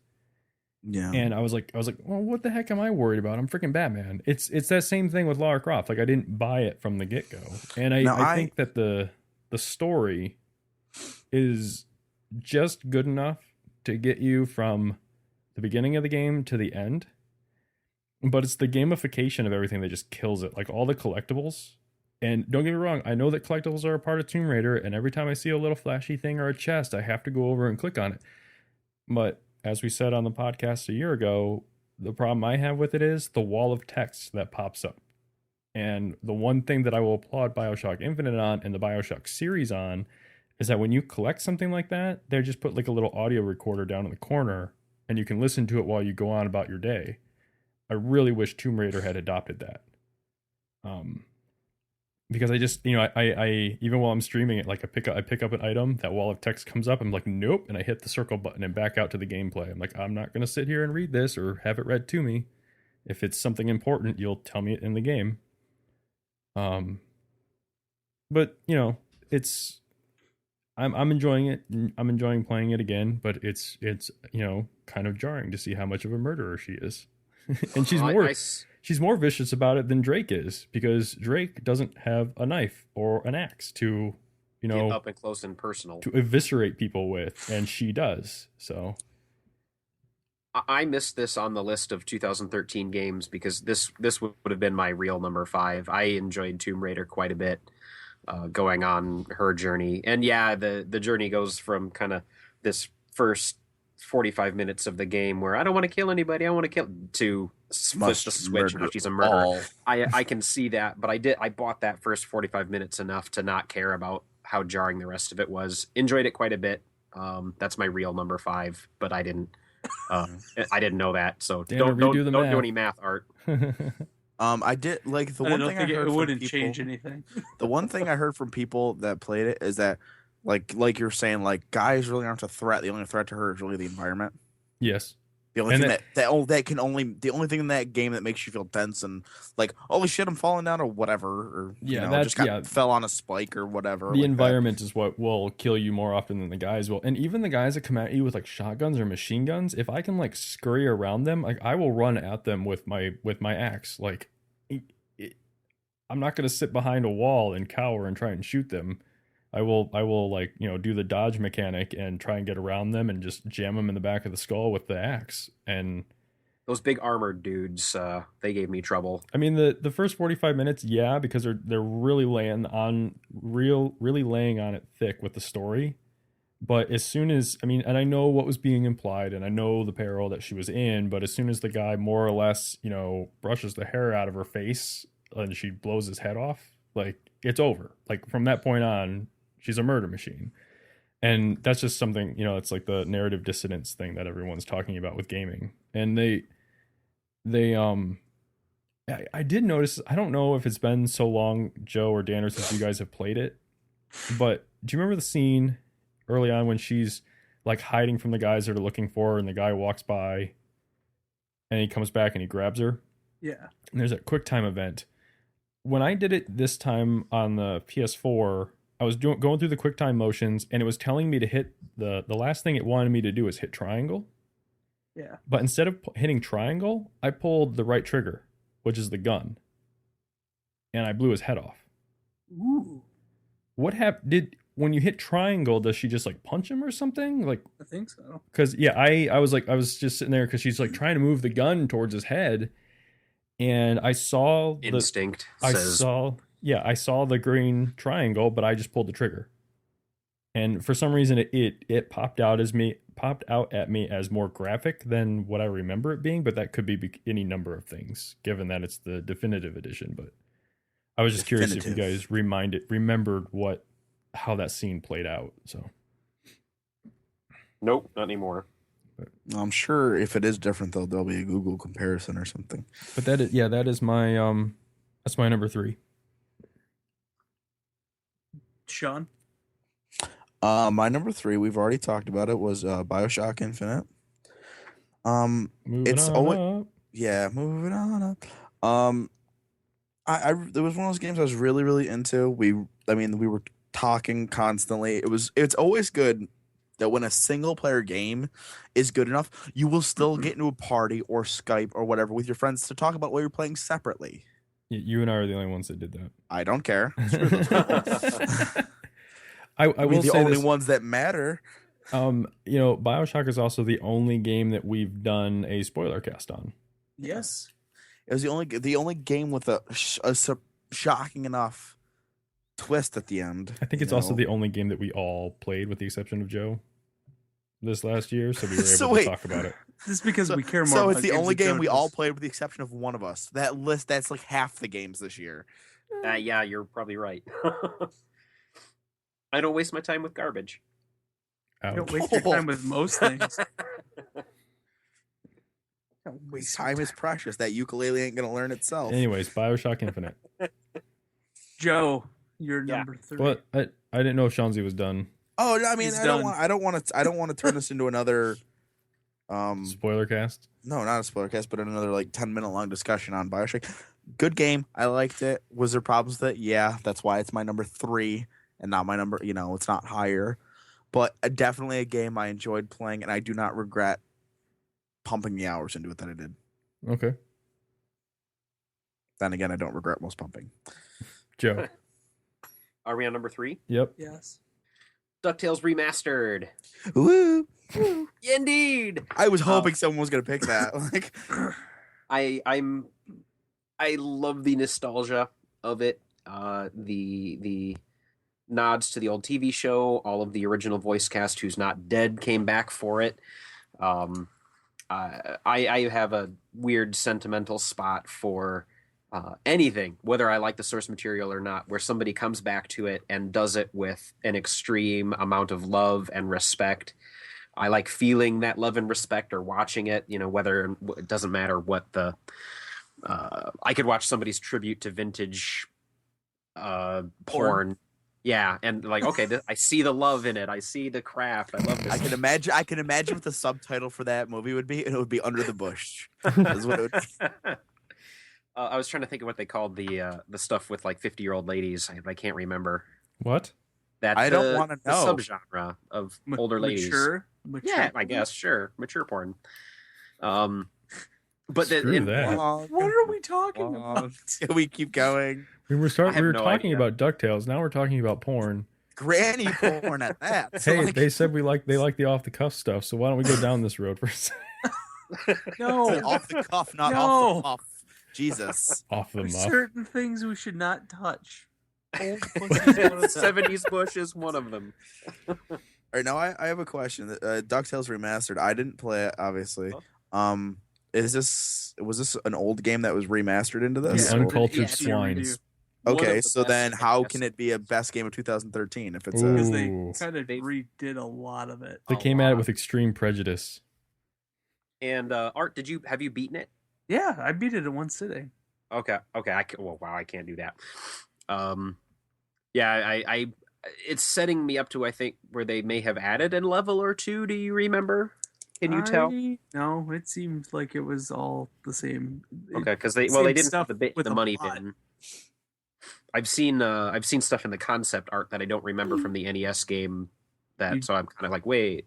Yeah. And I was like, well, what the heck am I worried about? I'm freaking Batman. It's that same thing with Lara Croft. Like I didn't buy it from the get-go. And I think that the story is just good enough to get you from the beginning of the game to the end. But it's the gamification of everything that just kills it. Like all the collectibles. And don't get me wrong, I know that collectibles are a part of Tomb Raider, and every time I see a little flashy thing or a chest, I have to go over and click on it. But as we said on the podcast a year ago, the problem I have with it is the wall of text that pops up. And the one thing that I will applaud BioShock Infinite on and the BioShock series on is that when you collect something like that, they just put like a little audio recorder down in the corner, and you can listen to it while you go on about your day. I really wish Tomb Raider had adopted that. Because I just, I even while I'm streaming it, like I pick up an item, that wall of text comes up, I'm like, nope, and I hit the circle button and back out to the gameplay. I'm like, I'm not going to sit here and read this or have it read to me. If it's something important, you'll tell me it in the game. But it's I'm enjoying it. I'm enjoying playing it again, but it's kind of jarring to see how much of a murderer she is. And she's more vicious about it than Drake is, because Drake doesn't have a knife or an axe to, get up and close and personal to eviscerate people with, and she does. So I missed this on the list of 2013 games because this would have been my real number 5. I enjoyed Tomb Raider quite a bit, going on her journey. And yeah, the journey goes from kind of this first 45 minutes of the game where I don't want to kill anybody, I want to kill, to flip the switch and she's a murderer. I can see that, but I bought that first 45 minutes enough to not care about how jarring the rest of it was. Enjoyed it quite a bit. That's my real number 5, but I didn't know that, so don't do any math, Art. I did like the one thing I heard it wouldn't from people, change anything. The one thing I heard from people that played it is that like you're saying, like guys really aren't a threat. The only threat to her is really the environment. Yes. The only thing the only thing in that game that makes you feel tense and like, holy shit, I'm falling down or whatever, or fell on a spike or whatever. The environment is what will kill you more often than the guys will. And even the guys that come at you with like shotguns or machine guns, if I can like scurry around them, like I will run at them with my axe. Like I'm not going to sit behind a wall and cower and try and shoot them. I will like, do the dodge mechanic and try and get around them and just jam them in the back of the skull with the axe. And Those big armored dudes, they gave me trouble. I mean, the first 45 minutes, yeah, because they're really laying on it thick with the story. But as soon as, I mean, and I know what was being implied, and I know the peril that she was in, but as soon as the guy more or less, brushes the hair out of her face and she blows his head off, like, it's over. Like, from that point on, she's a murder machine. And that's just something, it's like the narrative dissonance thing that everyone's talking about with gaming. And I did notice, I don't know if it's been so long, Joe or Dan, or since you guys have played it, but do you remember the scene early on when she's like hiding from the guys that are looking for her, and the guy walks by and he comes back and he grabs her? Yeah. And there's a quick time event. When I did it this time on the PS4, I was going through the quick time motions, and it was telling me to hit the last thing it wanted me to do is hit triangle. Yeah. But instead of hitting triangle, I pulled the right trigger, which is the gun, and I blew his head off. Ooh. What happened? When you hit triangle, does she just like punch him or something? Like, I think so. Because yeah, I was just sitting there because she's like trying to move the gun towards his head, and I saw Instinct I says saw the green triangle, but I just pulled the trigger, and for some reason it popped out at me as more graphic than what I remember it being. But that could be any number of things, given that it's the definitive edition. But I was just curious if you guys remembered how that scene played out. So nope, not anymore. But I'm sure if it is different though, there'll be a Google comparison or something. But that is my that's my number 3. Sean? My number 3, we've already talked about it, was BioShock Infinite. Moving on up. Yeah, moving on up. There was one of those games I was really, really into. We were talking constantly. It's always good that when a single player game is good enough, you will still get into a party or Skype or whatever with your friends to talk about what you're playing separately. You and I are the only ones that did that. I don't care. I will We're the say only this, ones that matter. BioShock is also the only game that we've done a spoiler cast on. Yes. It was the only game with a shocking enough twist at the end. I think it's also the only game that we all played, with the exception of Joe, this last year, so we were able to talk about it. Just because we care more. So about it's the games only that game Joe we does. all played, with the exception of one of us. That's like half the games this year. Yeah, you're probably right. I don't waste my time with garbage. Don't Ouch. waste your time with most things. Don't waste Time your is precious. That ukulele ain't gonna learn itself. Anyways, BioShock Infinite. Joe, you're Yeah. number 3. But I didn't know if Shanzi was done. Oh, I mean, He's I don't done. want to turn this into another. Spoiler cast. No, not a spoiler cast, but another like 10-minute long discussion on BioShock. Good game. I liked it. Was there problems with it? Yeah, that's why it's my number 3 and not my number. It's not higher, but definitely a game I enjoyed playing, and I do not regret pumping the hours into it that I did. Okay, Then again, I don't regret most pumping. Joe. Are we on number 3? Yep. Yes. DuckTales Remastered. Woo! Indeed. I was hoping someone was gonna pick that. Like, I love the nostalgia of it. The nods to the old TV show. All of the original voice cast who's not dead came back for it. I have a weird sentimental spot for anything, whether I like the source material or not, where somebody comes back to it and does it with an extreme amount of love and respect. I like feeling that love and respect, or watching it, whether it doesn't matter what the I could watch somebody's tribute to vintage porn. Yeah, and like, okay, I see the love in it. I see the craft. I love this. I can imagine what the subtitle for that movie would be, and it would be Under the Bush. Is what it would be. I was trying to think of what they called the stuff with like 50-year-old ladies. I can't remember. What? That's I don't wanna the know. subgenre of older ladies. Mature. Yeah, I guess, sure. Mature porn. But Screw that. What are we talking about? We keep going. We were I have we were no talking idea. about DuckTales. Now we're talking about porn. Granny porn at that. So, Hey, like, they said they like the off the cuff stuff. So why don't we go down this road for a second? No. Off the cuff, not No. off the cuff. Jesus. Off the There's muff. certain things we should not touch. Old pussy is one of them. 70s Bush is one of them. All right, now I have a question. DuckTales Remastered. I didn't play it, obviously. Was this an old game that was remastered into this? You Yeah. uncultured Yeah. swines. One Okay, of the so best then how NES. can it be a best game of 2013 if it's Because a... they Ooh. kind of They've- redid a lot of it. They A came at it lot. with extreme prejudice. And Art, have you beaten it? Yeah, I beat it in one sitting. Okay. Wow, I can't do that. Yeah, I it's setting me up to, I think, where they may have added a level or two. Do you remember? Can you tell? No, it seems like it was all the same. Okay, because they Same didn't stuff have the with a money plot. bin. I've seen stuff in the concept art that I don't remember from the NES game. So I'm kind of like, wait,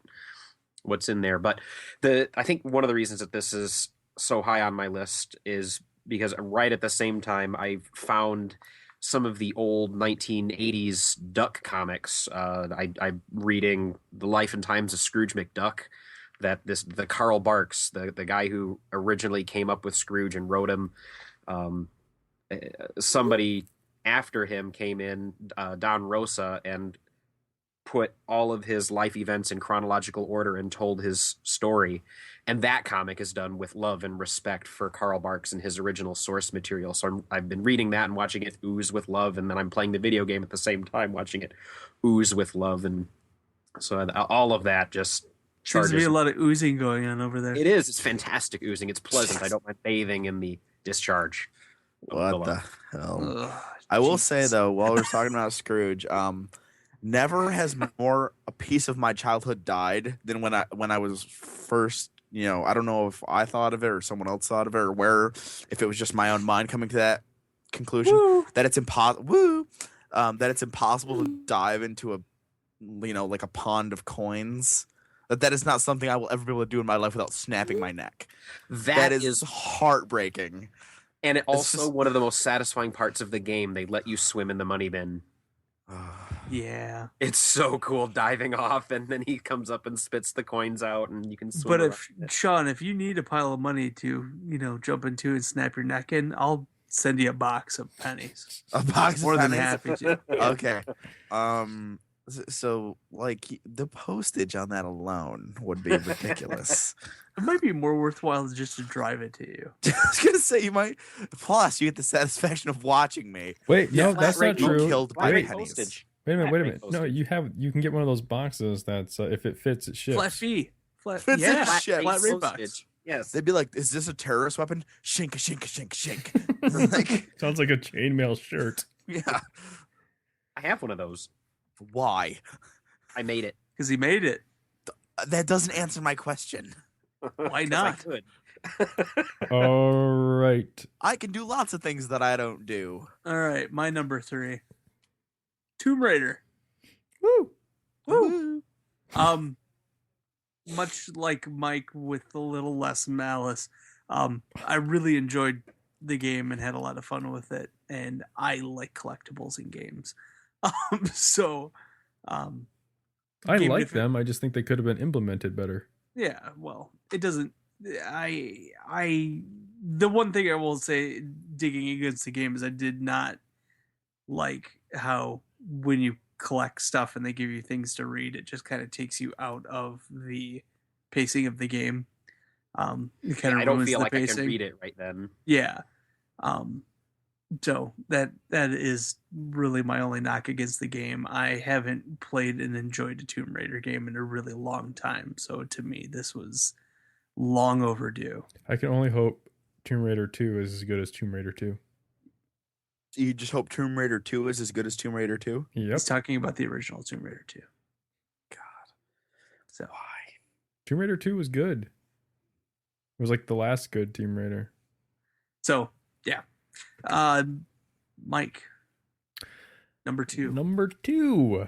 what's in there? But I think one of the reasons that this is so high on my list is because right at the same time I've found some of the old 1980s Duck comics. I'm reading The Life and Times of Scrooge McDuck. The Carl Barks, the guy who originally came up with Scrooge and wrote him, somebody after him came in, Don Rosa, and put all of his life events in chronological order and told his story. And that comic is done with love and respect for Carl Barks and his original source material. So I've been reading that and watching it ooze with love, and then I'm playing the video game at the same time, watching it ooze with love. And so all of that just Seems to be charges. a lot of oozing going on over there. It is. It's fantastic oozing. It's pleasant. I don't mind bathing in the discharge. What the hell? Ugh, I will Jesus. say, though, while we're talking about Scrooge, never has more a piece of my childhood died than when I was first, I don't know if I thought of it or someone else thought of it, or if it was just my own mind coming to that conclusion that it's impossible to dive into a like a pond of coins. That is not something I will ever be able to do in my life without snapping my neck. That is heartbreaking. And It's also just- one of the most satisfying parts of the game. They let you swim in the money bin. Yeah. It's so cool diving off, and then he comes up and spits the coins out, and you can swim. But around. Sean, if you need a pile of money to, jump into and snap your neck in, I'll send you a box of pennies. A box More of than pennies? happy to. Okay. So like the postage on that alone would be ridiculous. It might be more worthwhile just to drive it to you. I was gonna say you might. Plus, you get the satisfaction of watching me. Wait, no, flat that's rate not being true. killed by Flat rate pennies. postage. Wait a minute. Flat rate No, postage. you can get one of those boxes that's if it fits, it ships. Flat fee. Fits Yeah. it, shit. Flat rate postage. box. Yes. They'd be like, "Is this a terrorist weapon?" Shink, shink, shink, shink. Like, Sounds like a chainmail shirt. yeah. I have one of those. Why? I made it. Because he made it. That doesn't answer my question. Why 'Cause not? I could. All right. I can do lots of things that I don't do. All right, my number 3. Tomb Raider. Woo. Woo. Much like Mike with a little less malice, I really enjoyed the game and had a lot of fun with it, and I like collectibles in games. I Game like different- them. I just think they could have been implemented better. Yeah, well, it doesn't. The one thing I will say, digging against the game, is I did not like how when you collect stuff and they give you things to read, it just kind of takes you out of the pacing of the game. It kind of I don't ruins feel the like I pacing. can read it right then. Yeah. So that is really my only knock against the game. I haven't played and enjoyed a Tomb Raider game in a really long time. So to me, this was long overdue. I can only hope Tomb Raider 2 is as good as Tomb Raider 2. You just hope Tomb Raider 2 is as good as Tomb Raider 2? Yep. He's talking about the original Tomb Raider 2. God. So Why? Tomb Raider 2 was good. It was like the last good Tomb Raider. So yeah. Mike. Number 2. Number 2.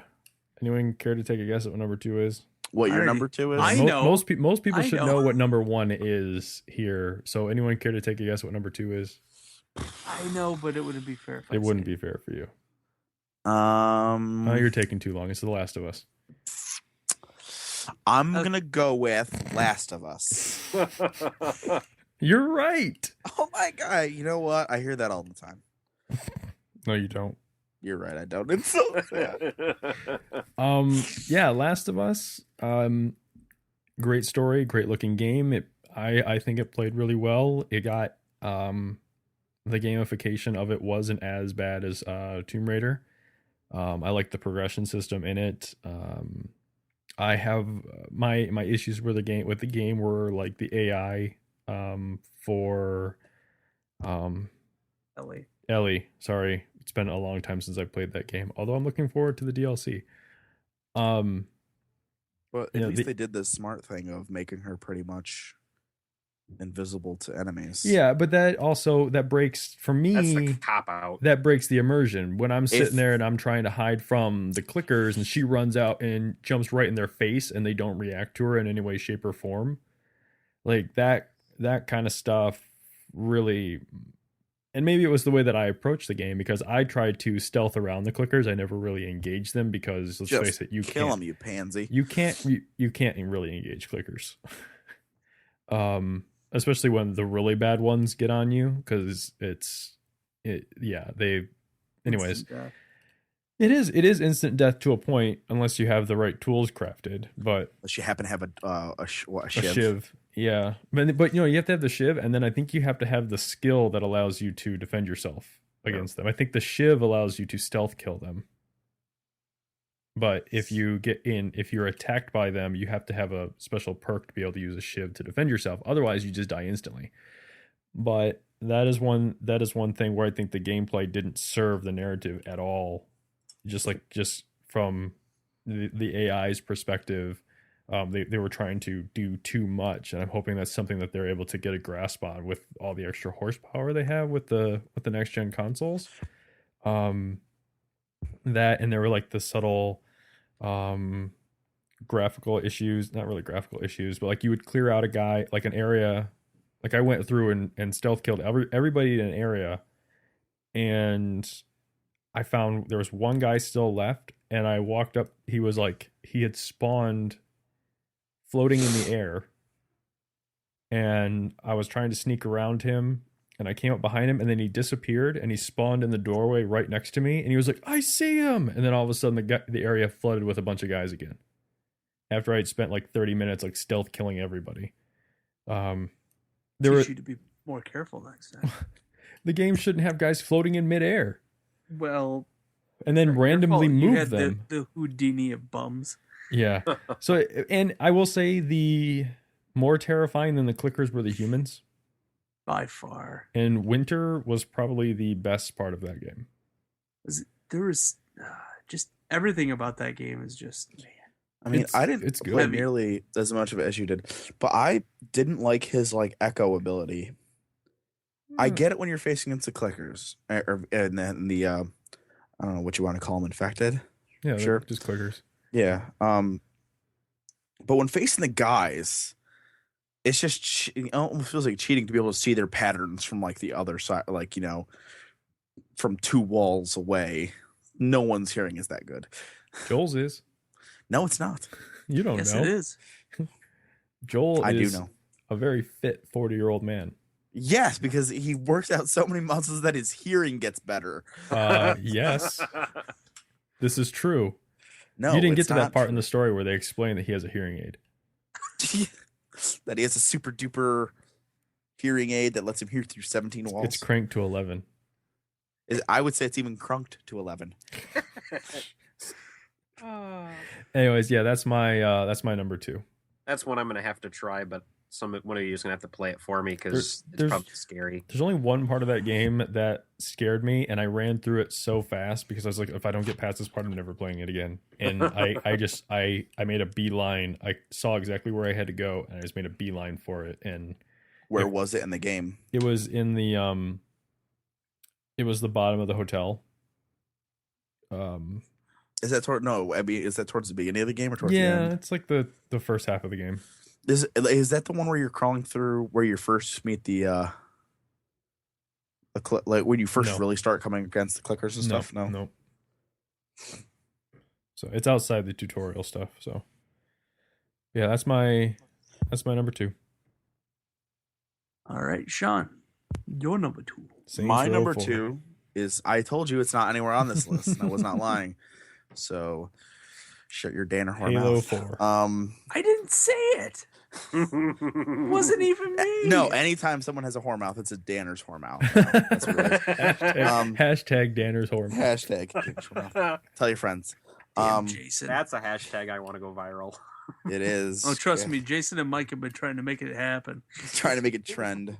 Anyone care to take a guess at what number 2 is? What your Alrighty. number 2 is? I know. Most people I should know. know what number 1 is here. So anyone care to take a guess what number 2 is? I know, but it wouldn't be fair if I It wouldn't say be fair for you. Um, Oh, you're taking too long. It's The Last of Us. I'm gonna go with Last of Us. You're right. Oh my god! You know what? I hear that all the time. No, you don't. You're right. I don't. It's so sad. Yeah, Last of Us. Great story, great looking game. I think it played really well. It got the gamification of it wasn't as bad as Tomb Raider. I like the progression system in it. I have my issues with the game were like the AI for Ellie. Sorry, it's been a long time since I played that game. Although I'm looking forward to the DLC. But at least they did the smart thing of making her pretty much invisible to enemies. Yeah, but that breaks for me. That's the cop out. That breaks the immersion when I'm sitting there and I'm trying to hide from the clickers, and she runs out and jumps right in their face, and they don't react to her in any way, shape, or form. Like that kind of stuff really. And maybe it was the way that I approached the game, because I tried to stealth around the clickers. I never really engaged them because, let's face it, you kill can't them, you pansy. You can't really engage clickers. Especially when the really bad ones get on you, because anyways, it is instant death to a point, unless you have the right tools crafted. But unless you happen to have a shiv. Yeah, but you have to have the shiv, and then I think you have to have the skill that allows you to defend yourself against them. I think the shiv allows you to stealth kill them. But if you're attacked by them, you have to have a special perk to be able to use a shiv to defend yourself. Otherwise, you just die instantly. But that is one thing where I think the gameplay didn't serve the narrative at all. Just from the AI's perspective, they were trying to do too much, and I'm hoping that's something that they're able to get a grasp on with all the extra horsepower they have with the next gen consoles. That, and there were like the subtle graphical issues, not really graphical issues, but like you would clear out a guy, like an area, like I went through and stealth killed everybody in an area, and I found there was one guy still left, and I walked up, he had spawned floating in the air, and I was trying to sneak around him, and I came up behind him, and then he disappeared, and he spawned in the doorway right next to me, and he was like, "I see him!" And then all of a sudden, the area flooded with a bunch of guys again. After I'd spent like 30 minutes like stealth killing everybody. Teach you to be more careful next time. The game shouldn't have guys floating in midair. Well, and then randomly move you had them. The Houdini of bums. Yeah. So, and I will say the more terrifying than the clickers were the humans. By far. And winter was probably the best part of that game. There was just everything about that game is just, man. I mean, I didn't play nearly as much of it as you did, but I didn't like his like echo ability. I get it when you're facing into clickers, and then the I don't know what you want to call them, infected. Yeah, sure, just clickers. Yeah. But when facing the guys, it's just it almost feels like cheating to be able to see their patterns from like the other side, like from 2 walls away. No one's hearing is that good. Joel's is. No, it's not. You don't know. Yes, it is. Joel I is do know. A very fit 40-year-old man. Yes, because he works out so many muscles that his hearing gets better. Yes. This is true. No, you didn't get to that part in the story where they explain that he has a hearing aid. That he has a super duper hearing aid that lets him hear through 17 walls. It's cranked to 11. I would say it's even crunked to 11. Anyways, yeah, that's my number 2. That's one I'm gonna have to try, but one of you is gonna have to play it for me because it's probably scary. There's only one part of that game that scared me, and I ran through it so fast because I was like, if I don't get past this part, I'm never playing it again. And I made a beeline. I saw exactly where I had to go, and I just made a beeline for it. And where was it in the game? It was in the it was the bottom of the hotel. Is that is that towards the beginning of the game or towards the end? Yeah, it's like the first half of the game. Is that the one where you're crawling through where you first meet the like when you first really start coming against the clickers and stuff? No. So it's outside the tutorial stuff. So yeah, that's my number 2. All right, Sean, your number 2. Saints My Row number 4. 2 is, I told you it's not anywhere on this list, and I was not lying. So shut your Danner whore Halo mouth. 4. I didn't say it. Wasn't even me. No, anytime someone has a whore mouth, it's a Danner's whore mouth. That's what it is. Hashtag Danner's Horn. Hashtag Danner's whore mouth. Tell your friends. Damn, Jason. That's a hashtag I want to go viral. It is. Oh, trust me, Jason and Mike have been trying to make it happen. Trying to make it trend.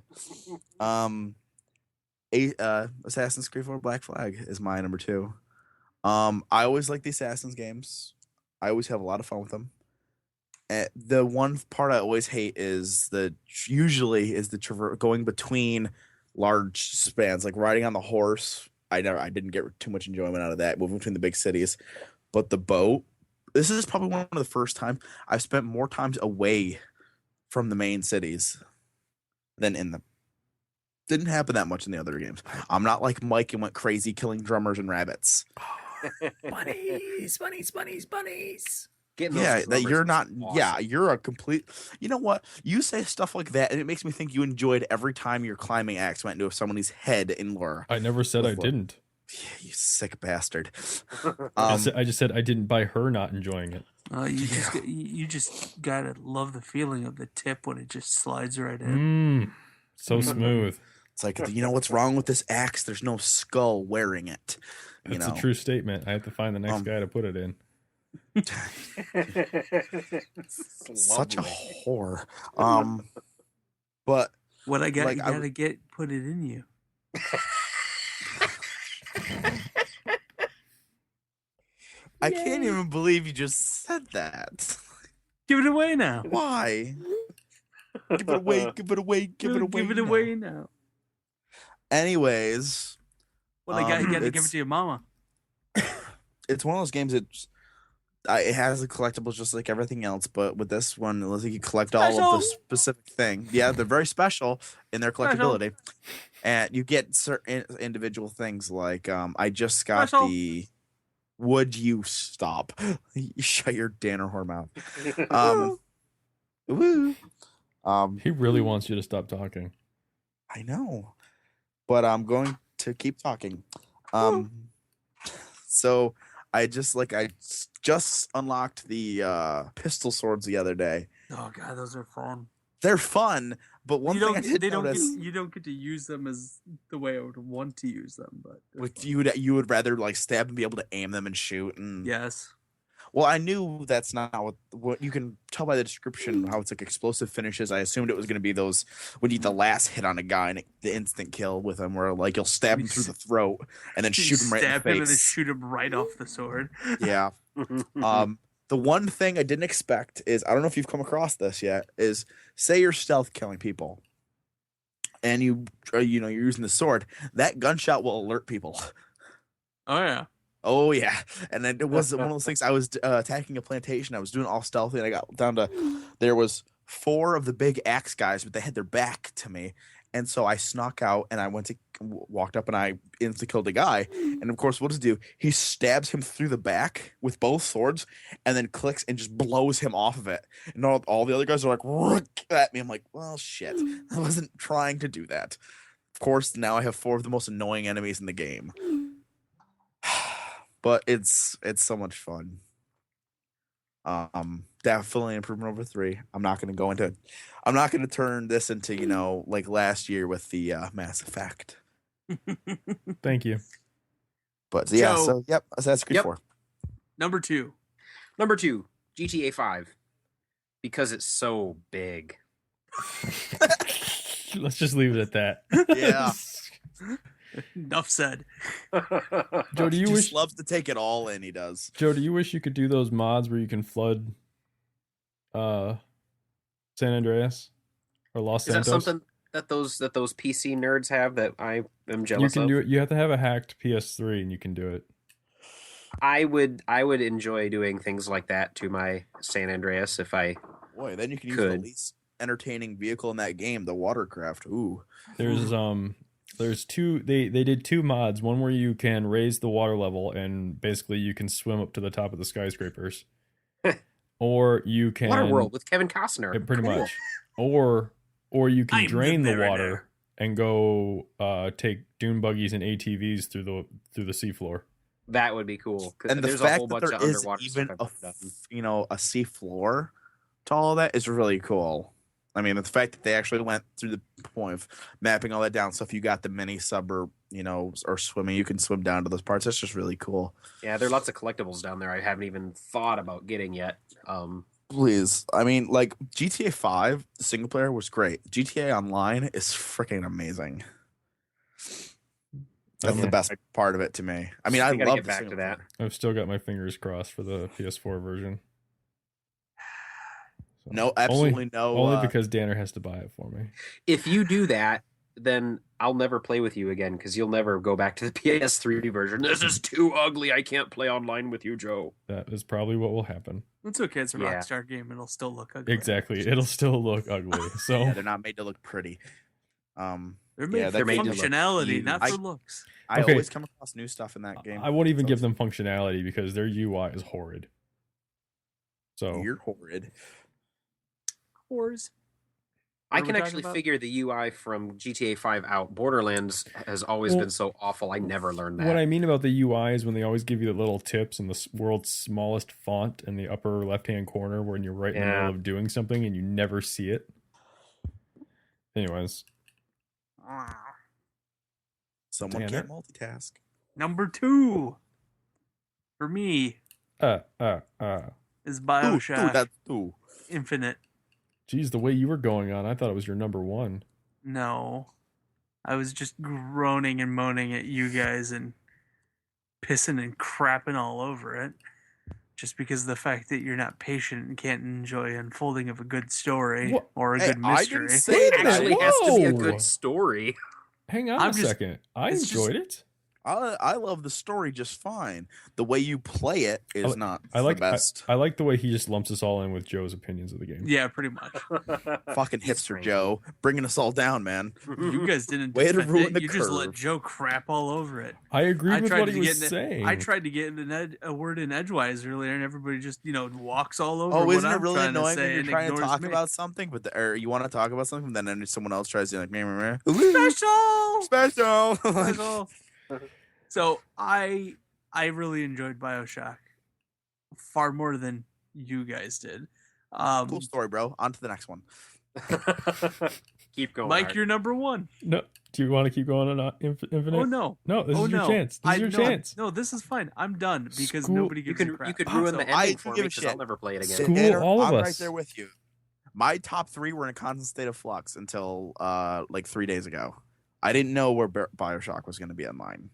Assassin's Creed 4 Black Flag is my number 2. I always like the Assassin's games. I always have a lot of fun with them. The one part I always hate is going between large spans, like riding on the horse. I didn't get too much enjoyment out of that, moving between the big cities. But the boat, this is probably one of the first times I've spent more times away from the main cities than in them. Didn't happen that much in the other games. I'm not like Mike and went crazy killing drummers and rabbits. Bunnies. Yeah, that you're not. Awesome. Yeah, you're a complete. You know what? You say stuff like that, and it makes me think you enjoyed every time your climbing axe went into somebody's head in lore. I never said I didn't. Yeah, you sick bastard. I just said I didn't by her not enjoying it. You just gotta love the feeling of the tip when it just slides right in. So smooth. It's like, you know what's wrong with this axe? There's no skull wearing it. It's a true statement. I have to find the next guy to put it in. Such a whore. But what I got, like, you gotta put it in you. I can't even believe you just said that. Give it away now. Why? Give it away. Give it away. Give it away. Give it away now. Anyways, well, I got you got to give it to your mama. It's one of those games that it has the collectibles just like everything else, but with this one, it looks like you collect all of the specific thing. Yeah, they're very special in their collectability, and you get certain individual things. Like I just got the. Would you stop? You shut your Danner whore mouth. Woo. He really wants you to stop talking. I know, but I'm going to keep talking. So I just unlocked the pistol swords the other day. Oh god, those are fun. They're fun, but one thing I did notice, you don't get to use them as the way I would want to use them. But you would rather like stab and be able to aim them and shoot. And yes. Well, I knew that's not what you can tell by the description how it's like explosive finishes. I assumed it was going to be those when you get the last hit on a guy and the instant kill with him, where like you'll stab him through the throat and then shoot him right in the face. Stab him and then shoot him right off the sword. Yeah. The one thing I didn't expect is, I don't know if you've come across this yet, is say you're stealth killing people and you're using the sword, that gunshot will alert people. Oh yeah. Oh yeah. And then it was one of those things. I was attacking a plantation. I was doing all stealthy, and I got down to, there was 4 of the big axe guys, but they had their back to me. And so I snuck out and I walked up and I instantly killed a guy. And of course, what does he do? He stabs him through the back with both swords and then clicks and just blows him off of it. And all the other guys are like, at me. I'm like, well, shit. I wasn't trying to do that. Of course, now I have 4 of the most annoying enemies in the game. But it's so much fun. Definitely improvement over 3. I'm not going to turn this into, like last year with the Mass Effect. Thank you. But yeah, so yep, Assassin's Creed 4. Number 2, GTA 5, because it's so big. Let's just leave it at that. Yeah. Enough said. Joe, do you wish loves to take it all in? He does. Joe, do you wish you could do those mods where you can flood San Andreas or Los Santos? Is that something that those PC nerds have that I am jealous of? You can do it. You have to have a hacked PS3 and you can do it. I would enjoy doing things like that to my San Andreas if I then you can use the least entertaining vehicle in that game, the watercraft. Ooh. There's 2. They did 2 mods. One where you can raise the water level and basically you can swim up to the top of the skyscrapers, or you can Waterworld with Kevin Costner. Pretty much. Or Or you can I'm the drain the mariner. water and go take dune buggies and ATVs through the seafloor. That would be cool. 'Cause And the there's a fact whole that bunch there of is underwater even stuff I've done. a sea floor to all of that is really cool. I mean, the fact that they actually went through the point of mapping all that down. So if you got the mini sub or or swimming, you can swim down to those parts. That's just really cool. Yeah, there are lots of collectibles down there I haven't even thought about getting yet. Please, I mean, like GTA 5, the single player was great. GTA Online is freaking amazing. That's the best part of it to me. I mean, I gotta love get the back single to that. player. I've still got my fingers crossed for the PS4 version. So No, absolutely no. Only because Danner has to buy it for me. If you do that, then I'll never play with you again because you'll never go back to the PS3 version. This is too ugly. I can't play online with you, Joe. That is probably what will happen. It's okay. It's a Yeah. Rockstar game. It'll still look ugly. Exactly. It'll still look ugly. So Yeah, they're not made to look pretty. They're Yeah, made that for game looks functionality, huge. not I- for looks. I Okay. always come across new stuff in that game. I won't even So give them functionality because their UI is horrid. So You're horrid. Whores. I What are can we actually talking about? figure the UI from GTA 5 out. Borderlands has always Well, been so awful. I never learned that. what I mean about the UI is when they always give you the little tips in the world's smallest font in the upper left-hand corner when you're right in the Yeah. middle of doing something and you never see it. Anyways, Someone Tanner? can't multitask. Number 2 for me is Ooh, BioShock that's ooh. Infinite. geez, the way you were going on, I thought it was your number one. No. I was just groaning and moaning at you guys and pissing and crapping all over it. Just because of the fact that you're not patient and can't enjoy unfolding of a good story What? or a Hey, good I mystery. didn't say Wait a It minute, actually has to be a whoa! good story. Hang on I'm a just- second. I it's just- enjoyed it. I love the story just fine. The way you play it is not I like the best. I like the way he just lumps us all in with Joe's opinions of the game. Yeah, pretty much. Fucking He's hipster frank. Joe, bringing us all down, man. You guys didn't Way to defend ruin it. the You just let curve. Joe crap all over it. I agreed I with tried what to he get was in saying. I tried to get in a word in edgewise earlier, and everybody just walks all over. Oh, what isn't it I'm really trying to annoying say when you're and trying to ignores talk me. about something, or you want to talk about something, then someone else tries to like meh, meh, meh. special? special. So I really enjoyed BioShock far more than you guys did. Cool story, bro. On to the next one. Keep going. Mike, Art. you're number 1. No, do you want to keep going on Infinite? Oh no. No, this Oh is your no. chance. This is your no, chance. No, this is fine. I'm done because School- nobody You gives a could crap. you could ruin So, the I ending can for me give a because I'll shit. never play it again. School Tanner, all of I'm us. right there with you. My top 3 were in a constant state of flux until like 3 days ago. I didn't know where BioShock was going to be on mine.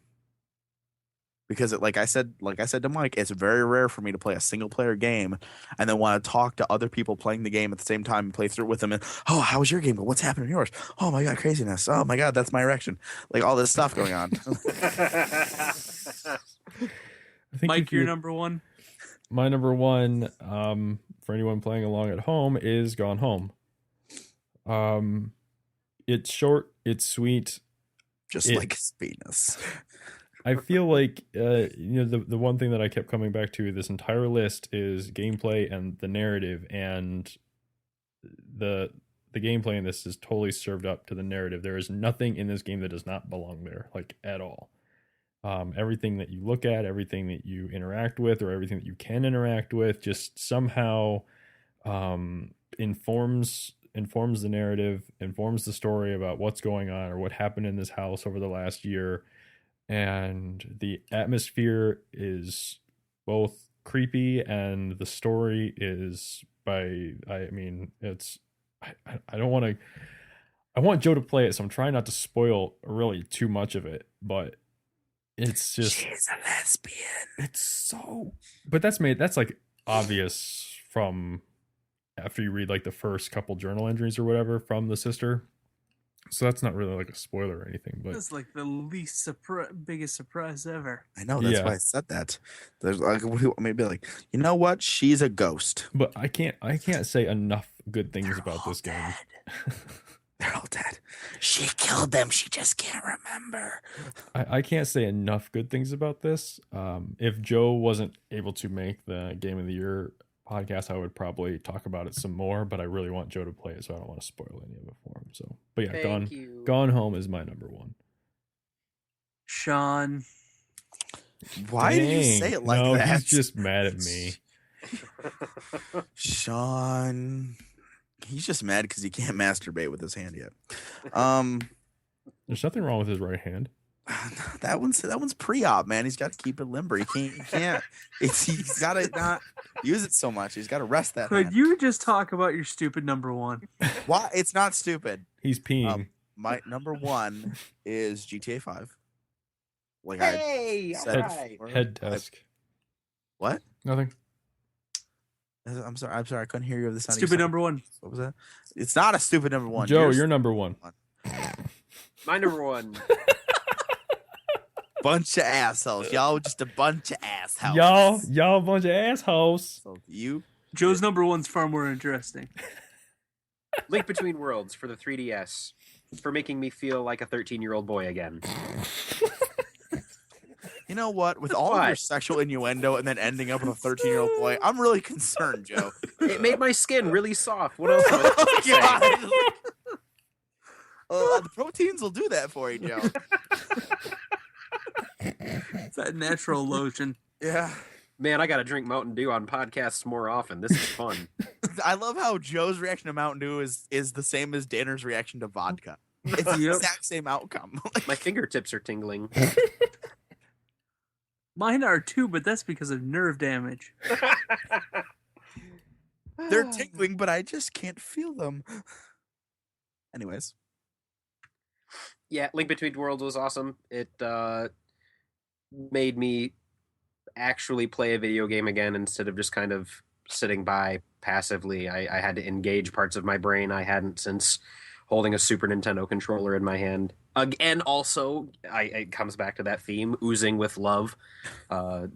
Because like I said to Mike, it's very rare for me to play a single player game and then want to talk to other people playing the game at the same time and play through it with them. And oh, how was your game? What's happening in yours? Oh my god, craziness! Oh my god, that's my erection. Like all this stuff going on. I think Mike, if you- you're number 1. My number one, for anyone playing along at home, is Gone Home. It's short, it's sweet. Just It- like his penis. I feel like the one thing that I kept coming back to this entire list is gameplay and the narrative, and the gameplay in this is totally served up to the narrative. There is nothing in this game that does not belong there, like at all. Everything that you look at, everything that you interact with, or everything that you can interact with, just somehow informs the narrative, informs the story about what's going on or what happened in this house over the last year. And the atmosphere is both creepy, and the story is I don't want to. I want Joe to play it, so I'm trying not to spoil really too much of it, but it's just She's a lesbian. it's so. But that's like obvious from after you read like the first couple journal entries or whatever from the sister. So that's not really like a spoiler or anything, but That's like the least biggest surprise ever. I know that's Yeah. why I said that. There's like maybe like you know what? She's a ghost. I can't say enough good things about this game. They're all dead. She killed them. She just can't remember. I can't say enough good things about this. If Joe wasn't able to make the Game of the Year podcast, I would probably talk about it some more, but I really want Joe to play it, so I don't want to spoil any of it for him. So, but yeah, Gone Home is my number one. Sean. Why did you say it like that? He's just mad at me. Sean. He's just mad because he can't masturbate with his hand yet. There's nothing wrong with his right hand. That one's pre-op, man. He's got to keep it limber. He can't. He's got to not use it so much. He's got to rest that. Could hand. you just talk about your stupid number one? Why? It's not stupid. He's peeing. My number one is GTA 5. Like Hey, I said alright. before. Head desk. What? Nothing. I'm sorry. I couldn't hear you of the sound. Stupid number one. What was that? It's not a stupid number one. Joe, you're number one. My number one. Bunch of assholes. Y'all just a bunch of assholes. Y'all a bunch of assholes. So you. Joe's number one's far more interesting. Link Between Worlds for the 3DS. For making me feel like a 13-year-old boy again. You know what? With all of your sexual innuendo and then ending up with a 13-year-old boy, I'm really concerned, Joe. It made my skin really soft. What else? Am I supposed to say? The proteins will do that for you, Joe. It's that natural lotion. Yeah. Man, I gotta drink Mountain Dew on podcasts more often. This is fun. I love how Joe's reaction to Mountain Dew is the same as Danner's reaction to vodka. It's the exact same outcome. My fingertips are tingling. Mine are too, but that's because of nerve damage. They're tingling, but I just can't feel them. Anyways. Yeah, Link Between Worlds was awesome. It made me actually play a video game again instead of just kind of sitting by passively. I had to engage parts of my brain I hadn't since holding a Super Nintendo controller in my hand. And also, it comes back to that theme, oozing with love,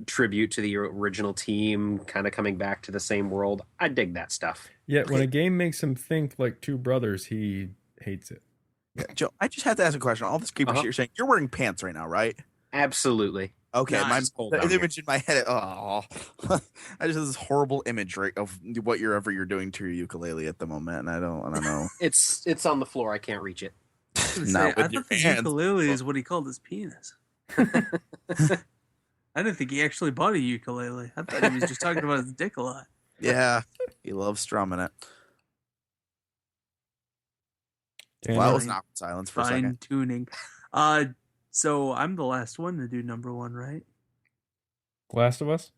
tribute to the original team, kind of coming back to the same world. I dig that stuff. Yeah, when a game makes him think like two brothers, he hates it. Yeah, Joe, I just have to ask a question. All this creepy shit you're saying, you're wearing pants right now, right? Absolutely. Okay, The image in my head. Oh, I just have this horrible image of what you're doing to your ukulele at the moment, and I don't know. It's on the floor. I can't reach it. I thought the ukulele is what he called his penis. I didn't think he actually bought a ukulele. I thought he was just talking about his dick a lot. Yeah, he loves strumming it. Damn. Well, that was an awkward silence for a second. Fine tuning. So I'm the last one to do number one, right? Last of Us?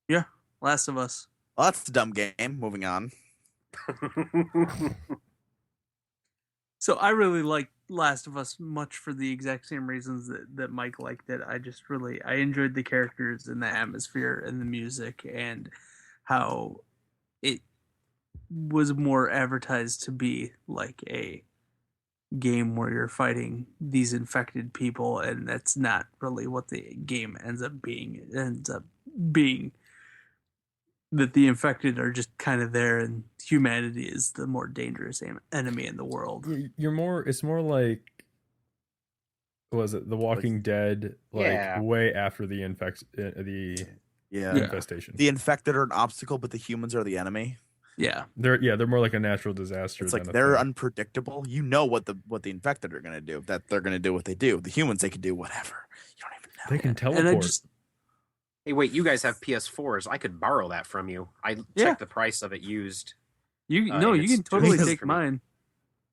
Yeah, Last of Us. Well, that's a dumb game. Moving on. So I really like Last of Us much for the exact same reasons that Mike liked it. I enjoyed the characters and the atmosphere and the music and how it was more advertised to be like a game where you're fighting these infected people, and that's not really what the game ends up being. It ends up being that the infected are just kind of there, and humanity is the more dangerous enemy in the world. It's more like, what was it, The Walking Dead? Way after the infestation. The infected are an obstacle, but the humans are the enemy. Yeah, they're more like a natural disaster. It's like they're unpredictable. You know what the infected are going to do. That they're going to do what they do. The humans, they can do whatever. You don't even know. They can teleport. Hey, wait! You guys have PS4s. I could borrow that from you. I checked the price of it used. You can totally take mine.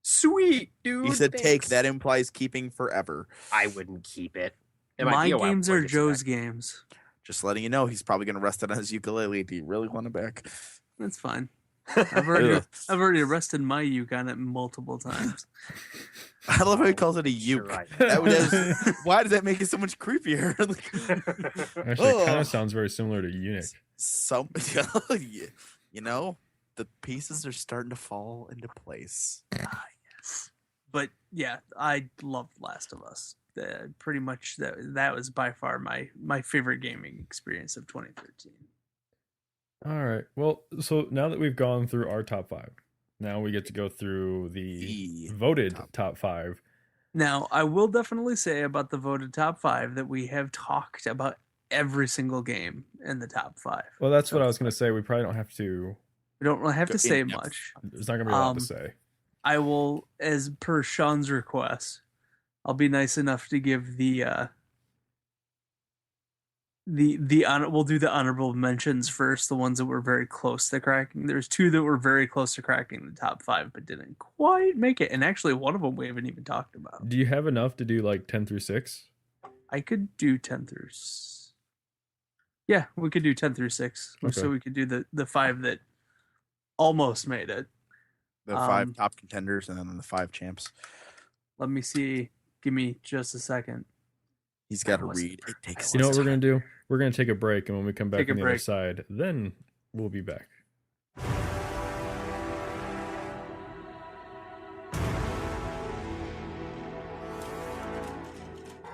Sweet, dude. He said, "Take." That implies keeping forever. I wouldn't keep it. My games are Joe's games. Just letting you know, he's probably going to rest it on his ukulele. Do you really want it back? That's fine. I've already arrested my uke on it multiple times. I love how he calls it a uke. Right. Why does that make it so much creepier? Actually, it kind of sounds very similar to eunuch. The pieces are starting to fall into place. Yes. But yeah, I loved Last of Us. Pretty much that was by far my favorite gaming experience of 2013. All right. Well, so now that we've gone through our top 5, now we get to go through the voted top 5. Now, I will definitely say about the voted top 5 that we have talked about every single game in the top 5. Well, that's what I was going to say. We probably don't have to. We don't really have to say in-depth. much. There's not going to be a lot to say. I will, as per Sean's request, I'll be nice enough to give we'll do the honorable mentions first, the ones that were very close to cracking. There's 2 that were very close to cracking the top 5 but didn't quite make it, and actually one of them we haven't even talked about. Do you have enough to do like 10 through 6? I could do 10 through Yeah, we could do 10 through 6. Okay. So we could do the 5 that almost made it. The 5 top contenders and then the 5 champs. Let me see. Give me just a second. He's got to wasn't read. It takes. You know what we're going to do? We're going to take a break, and when we come back Take a on the other break. side, then we'll be back.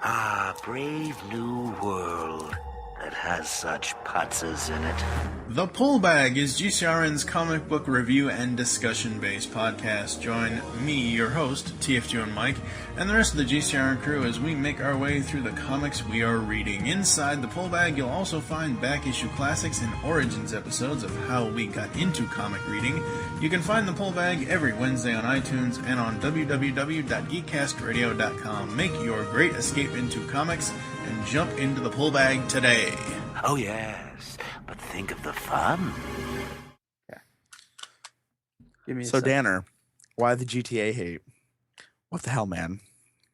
Ah, brave new world that has such putzes in it. The Pull Bag is GCRN's comic book review and discussion-based podcast. Join me, your host, TFG and Mike, and the rest of the GCRN crew as we make our way through the comics we are reading. Inside the Pull Bag, you'll also find back-issue classics and origins episodes of how we got into comic reading. You can find the Pull Bag every Wednesday on iTunes and on www.geekcastradio.com. Make your great escape into comics and jump into the Pull Bag today. Oh, yes, but think of the fun. Give me a So second. Danner, why the GTA hate? What the hell, man?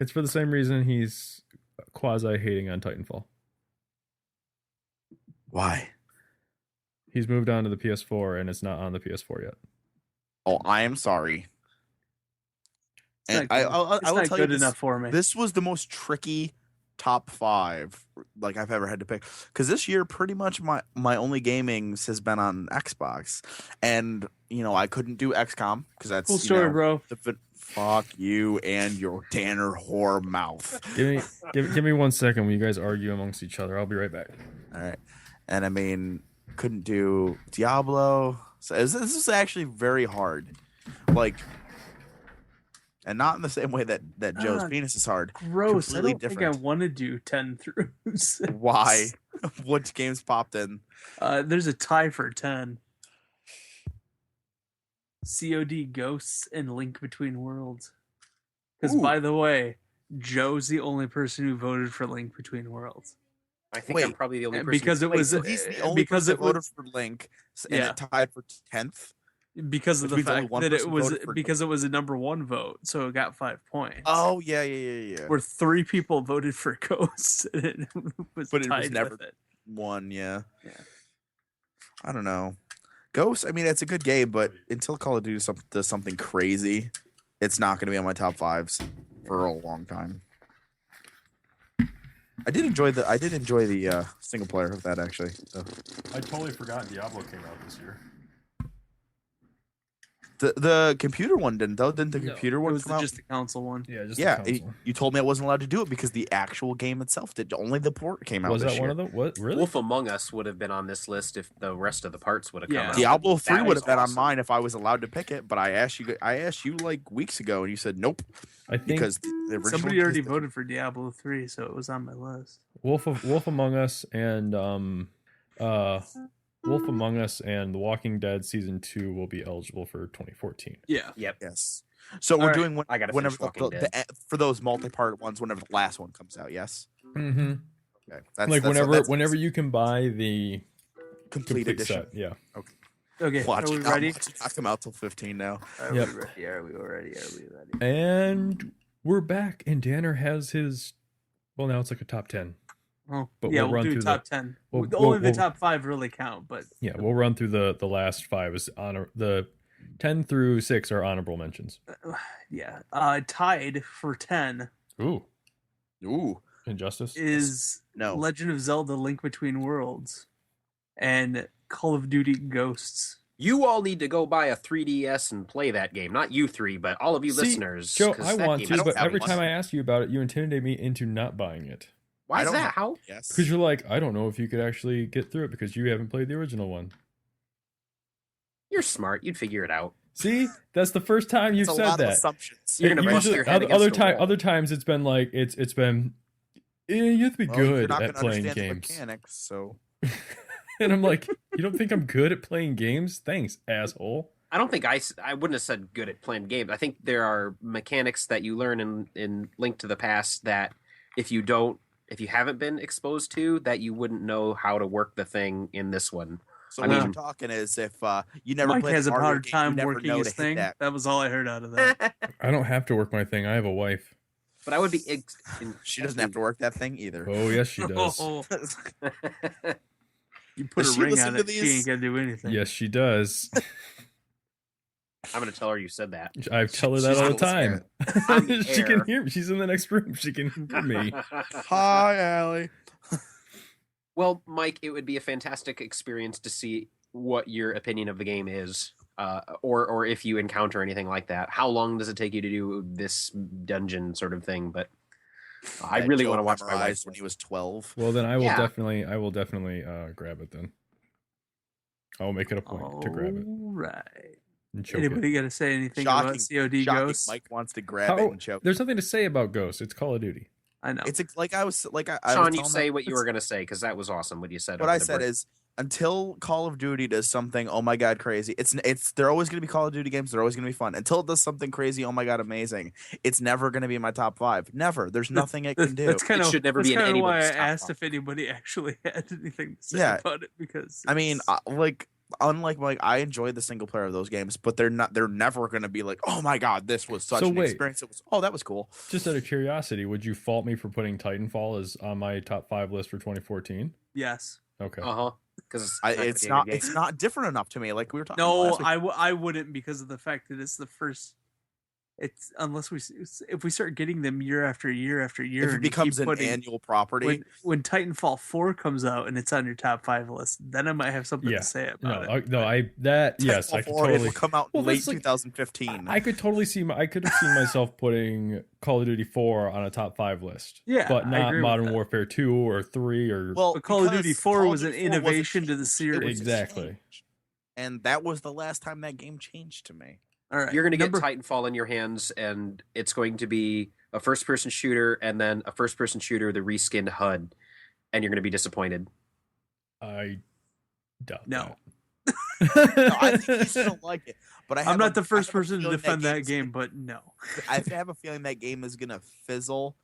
It's for the same reason he's quasi-hating on Titanfall. Why? He's moved on to the PS4, and it's not on the PS4 yet. Oh, I am sorry. It's And not good. I will It's not tell you good enough for me. this was the most tricky top 5 like I've ever had to pick, because this year pretty much my only gamings has been on Xbox, and I couldn't do XCOM because that's Cool story, bro. Fuck you and your Danner whore mouth. Give me 1 second when you guys argue amongst each other. I'll be right back. All right, and I mean couldn't do Diablo. So this is actually very hard, like. And not in the same way that Joe's penis is hard. Gross. I Completely don't think different. I want to do 10 throughs. Why? What games popped in? There's a tie for 10. COD Ghosts and Link Between Worlds. Because, by the way, Joe's the only person who voted for Link Between Worlds. I think I'm Wait, probably the only person. because who it played was it. He's the only because person it that voted was for Link, and Yeah. it tied for 10th. because of Which the means only fact one that it person was voted for because it was a number 1 vote, so it got 5 points. Oh yeah. Where 3 people voted for Ghosts, and it was But it was tied never- with it. One, yeah. Yeah. I don't know. Ghost. I mean, it's a good game, but until Call of Duty does something crazy, it's not going to be on my top 5s for a long time. I did enjoy the single player of that actually. So. I totally forgot Diablo came out this year. The computer one didn't though. Didn't the No, computer It one was come out? just the console one. Yeah, just Yeah, the console. you told me I wasn't allowed to do it because the actual game itself did. Only the port came out. Was this that year. one of them? What? Really? Wolf Among Us would have been on this list if the rest of the parts would have come Yeah. out. Diablo 3 That would was have been awesome. on mine if I was allowed to pick it, but I asked you like weeks ago, and you said nope I think because the original. Somebody already PlayStation- voted for Diablo 3, so it was on my list. Wolf Among Us and Wolf Among Us and The Walking Dead season 2 will be eligible for 2014. Yeah. Yep. Yes. So we're Alright, doing I gotta whenever finish Walking Dead. for those multi-part ones, whenever the last one comes out. Yes. Mm-hmm. Okay. Like whenever you can buy the complete edition. set. Yeah. Okay, Watch are we it. ready? Not come out till 15 now. Are Yep. we ready? Are we ready? And we're back, and Danner has his. Well, now it's like a top 10. Oh, But yeah, we'll run do through top 10. we'll- Only the we'll- top 5 really count, but Yeah, we'll run through the last 5. Is the 10 through 6 are honorable mentions. yeah. Tied for 10 Ooh, Injustice. is No. Legend of Zelda: Link Between Worlds and Call of Duty Ghosts. You all need to go buy a 3DS and play that game. Not you three, but all of you See, listeners. Joe, 'cause I that want game to, is but every fabulous. time I ask you about it, you intimidate me into not buying it. Why I is don't that? have- How? Yes. Because you're like, I don't know if you could actually get through it because you haven't played the original one. You're smart. You'd figure it out. See, that's the first time you've It's a said lot of that. assumptions. You're gonna bust Usually, your head other against a time, wall. other times it's been like it's been You have to be Well, you're good not at gonna playing understand the games. mechanics, so And I'm like, you don't think I'm good at playing games? Thanks, asshole. I don't think I wouldn't have said good at playing games. I think there are mechanics that you learn in Link to the Past that if you haven't been exposed to, that you wouldn't know how to work the thing in this one. So I what mean- I'm talking is if you never Mike played has a a Mario hard game, time you never working know his to hit thing. that. That was all I heard out of that. I don't have to work my thing. I have a wife. But I would be. She doesn't have to work that thing either. Oh, yes, she does. Oh, you put Does a she ring listen on to it, she these? ain't gonna do anything. Yes, she does. I'm going to tell her you said that. I tell her She's that all the gonna listen time. On the She can air. hear me. She's in the next room. She can hear me. Hi, Allie. Well, Mike, it would be a fantastic experience to see what your opinion of the game is, or if you encounter anything like that. How long does it take you to do this dungeon sort of thing? But I That really Joe want to watch my wife. memorized when he was 12. Well, then I will Yeah. definitely grab it then. I will make it a point to grab it All right. and choke Anybody got to say anything Shocking, about COD shocking. Ghosts? Mike wants to it. grab it and choke. There's nothing to say about Ghost. It's Call of Duty. I know. It's like I was like I Sean, was you telling say them- what you were going to say because that was awesome. What you said. What over I the said break. is until Call of Duty does something, oh my god, crazy. It's they're always going to be Call of Duty games. They're always going to be fun. Until it does something crazy, oh my god, amazing. It's never going to be in my top 5. Never. There's nothing it can do. That's kind It of should never that's be in kind of why I anybody's top asked five. if anybody actually had anything to say Yeah. about it because I mean, it's- unlike Mike, I enjoy the single player of those games, but they're never going to be like, oh my god, this was such So an wait. experience. It was, oh, that was cool. Just out of curiosity, would you fault me for putting Titanfall as on my top 5 list for 2014? yes. Okay. Because It's not different enough to me. Like we were talking. No, about last week. I wouldn't because of the fact that it's the first. It's if we start getting them year after year after year, If it and you keep becomes an putting- annual property, when Titanfall 4 comes out and it's on your top 5 list, then I might have something Yeah. to say No, about it. yes, I Titanfall could 4, it totally. will come out Well, in late that's like- 2015. I could totally see. I could have seen myself putting Call of Duty 4 on a top 5 list. Yeah, but I not agree with Modern that. Warfare 2 or 3 or. Well, But Call of Duty because 4 Call of was an Duty 4 was a innovation to the change. It series. was a Exactly. change. And that was the last time that game changed to me. All right, you're going to get number- Titanfall in your hands, and it's going to be a first-person shooter, and then a first-person shooter, the reskinned HUD, and you're going to be disappointed. I doubt No. that. No, I think he's gonna like it, but I'm not the first I have a person to feeling defend that game's game, but no. I have a feeling that game is gonna fizzle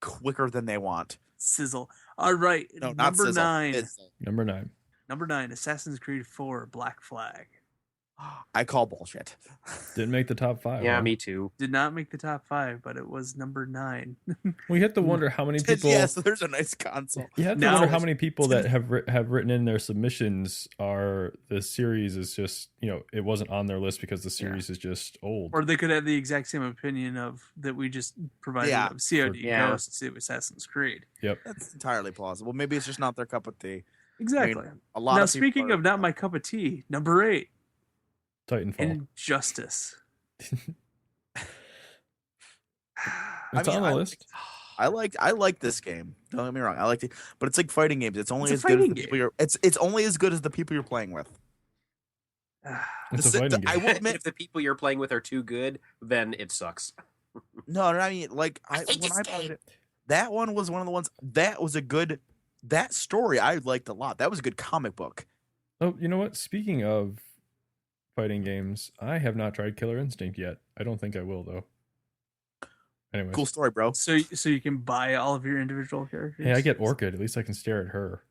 quicker than they want. Sizzle. All right, No, not number sizzle. 9. Fizzle. Number 9. Number 9, Assassin's Creed 4, Black Flag. I call bullshit. Didn't make the top 5. Yeah, huh? me too. Did not make the top 5, but it was number 9. We have to wonder how many people. Yeah, so there's a nice console. You have to Now- wonder how many people that have written in their submissions are the series is just it wasn't on their list because the series is just old. Or they could have the exact same opinion of that we just provided Yeah. of COD Yeah. Ghosts to Assassin's Creed. Yep. That's entirely plausible. Maybe it's just not their cup of tea. Exactly. A lot Now, of people speaking are- of not my cup of tea, number 8, Titanfall. Injustice. It's on the list. I like this game. Don't get me wrong. I liked it, but it's like fighting games. It's only It's a as good as fighting the people you're. It's only as good as the people you're playing with. It's a The- fighting I game. will admit, If the people you're playing with are too good, then it sucks. no, I mean, like when I played it, that one was one of the ones that was a good. That story I liked a lot. That was a good comic book. Oh, you know what? Speaking of fighting games, I have not tried Killer Instinct yet. I don't think I will though. Anyways, Cool story, bro. So you can buy all of your individual characters. hey, I get Orchid. At least I can stare at her.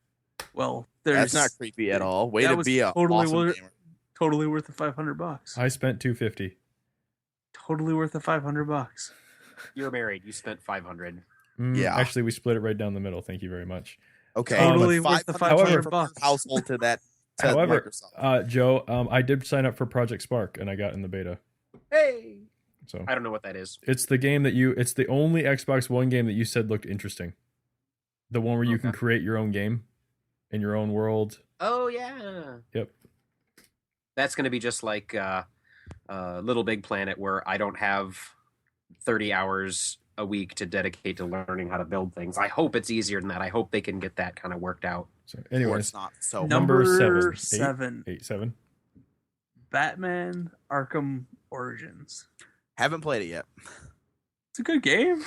Well, there's That's not creepy at all. Way that to was be a totally awesome worth- gamer. totally worth the $500. I spent $250. Totally worth the $500. You're married. You spent $500. Yeah. Actually, we split it right down the middle. Thank you very much. Okay, Totally but worth the 500 $500 from your household to that. To However, Microsoft. Joe, I did sign up for Project Spark and I got in the beta. Hey! So I don't know what that is. it's the game that it's the only Xbox One game that you said looked interesting. The one where you can Okay. create your own game in your own world. Oh, yeah. Yep. That's going to be just like Little Big Planet, where I don't have 30 hours a week to dedicate to learning how to build things. I hope it's easier than that. I hope they can get that kind of worked out. So Or anyways, it's not. So Number Number 7. 7. 8, 7. Batman Arkham Origins. haven't played it yet. It's a good game.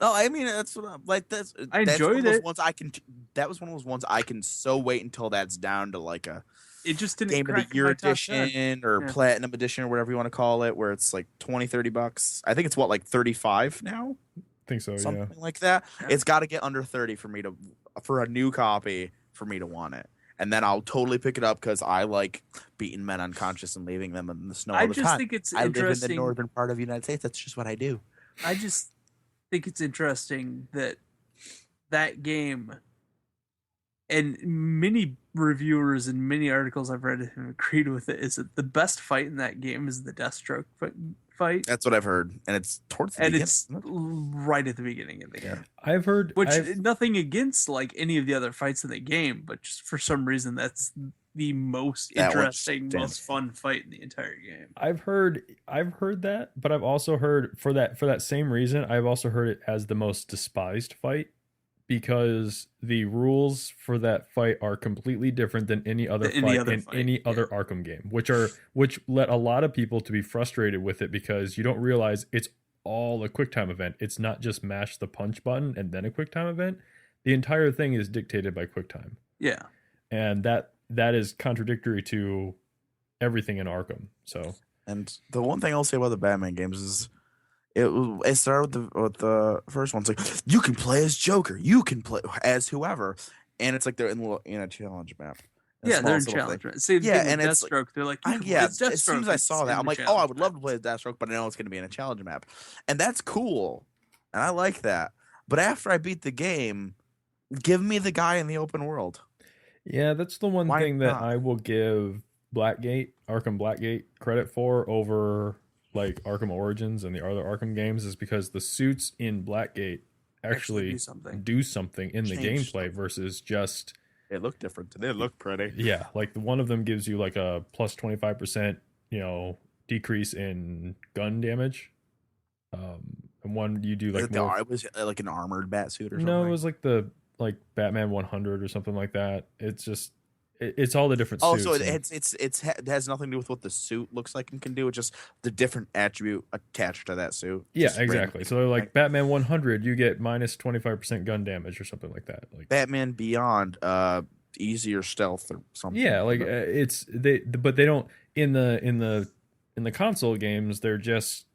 No, I mean that's what I'm like. That's I that's one enjoyed of those it. ones I can. That was one of those ones I can so wait until that's down to like a It just didn't game of crack the year my top 10. edition or Yeah. platinum edition or whatever you want to call it, where it's like $20-$30. I think it's what, like 35 now, I think so. something Yeah. like that. Yeah. It's got to get under 30 for a new copy for me to want it, and then I'll totally pick it up because I like beating men unconscious and leaving them in the snow all I the just time. think it's I live in the interesting. northern part of the United States. That's just what I do. I just think it's interesting that game, and many reviewers and many articles I've read have agreed with it, is that the best fight in that game is the Deathstroke fight, That's what I've heard, and it's towards the and beginning, it's isn't it? right at the beginning of the game. I've heard. Which I've- nothing against like any of the other fights in the game, but just for some reason that's the most That one interesting, stands most fun fight in the entire game. I've heard that, but I've also heard for that same reason, I've also heard it as the most despised fight because the rules for that fight are completely different than any other Than fight any other in fight, any other Arkham game, which led a lot of people to be frustrated with it because you don't realize it's all a QuickTime event. It's not just mash the punch button and then a QuickTime event. The entire thing is dictated by QuickTime. Yeah. And that is contradictory to everything in Arkham. So, And the one thing I'll say about the Batman games is it started with the first one. It's like you can play as Joker, you can play as whoever, and it's like they're in a challenge map. Yeah, they're in smallest little challenge. thing. Right? Same Yeah, thing and with it's like- Deathstroke. They're like, you can play Yeah, as as soon as I Deathstroke, saw it's that, in I'm the like, oh, I challenge would map. love to play as Deathstroke, but I know it's going to be in a challenge map, and that's cool, and I like that. But after I beat the game, give me the guy in the open world. yeah, that's the one Why thing that not? I will give Arkham Blackgate credit for over like Arkham Origins and the other Arkham games is because the suits in Blackgate actually do something. do something in the Change gameplay versus just It looked different. They look pretty. yeah, like one of them gives you like a plus 25%, decrease in gun damage. And one you do like more. It was like an armored bat suit or something. No, it was like the Batman 100 or something like that. It's just it's all the different Oh, suits. so and- it has nothing to do with what the suit looks like and can do. It's just the different attribute attached to that suit. yeah, Just exactly. randomly. So they're like Batman 100, you get minus 25% gun damage or something like that. Like Batman Beyond, easier stealth or something. yeah, like but they don't in the console games. They're just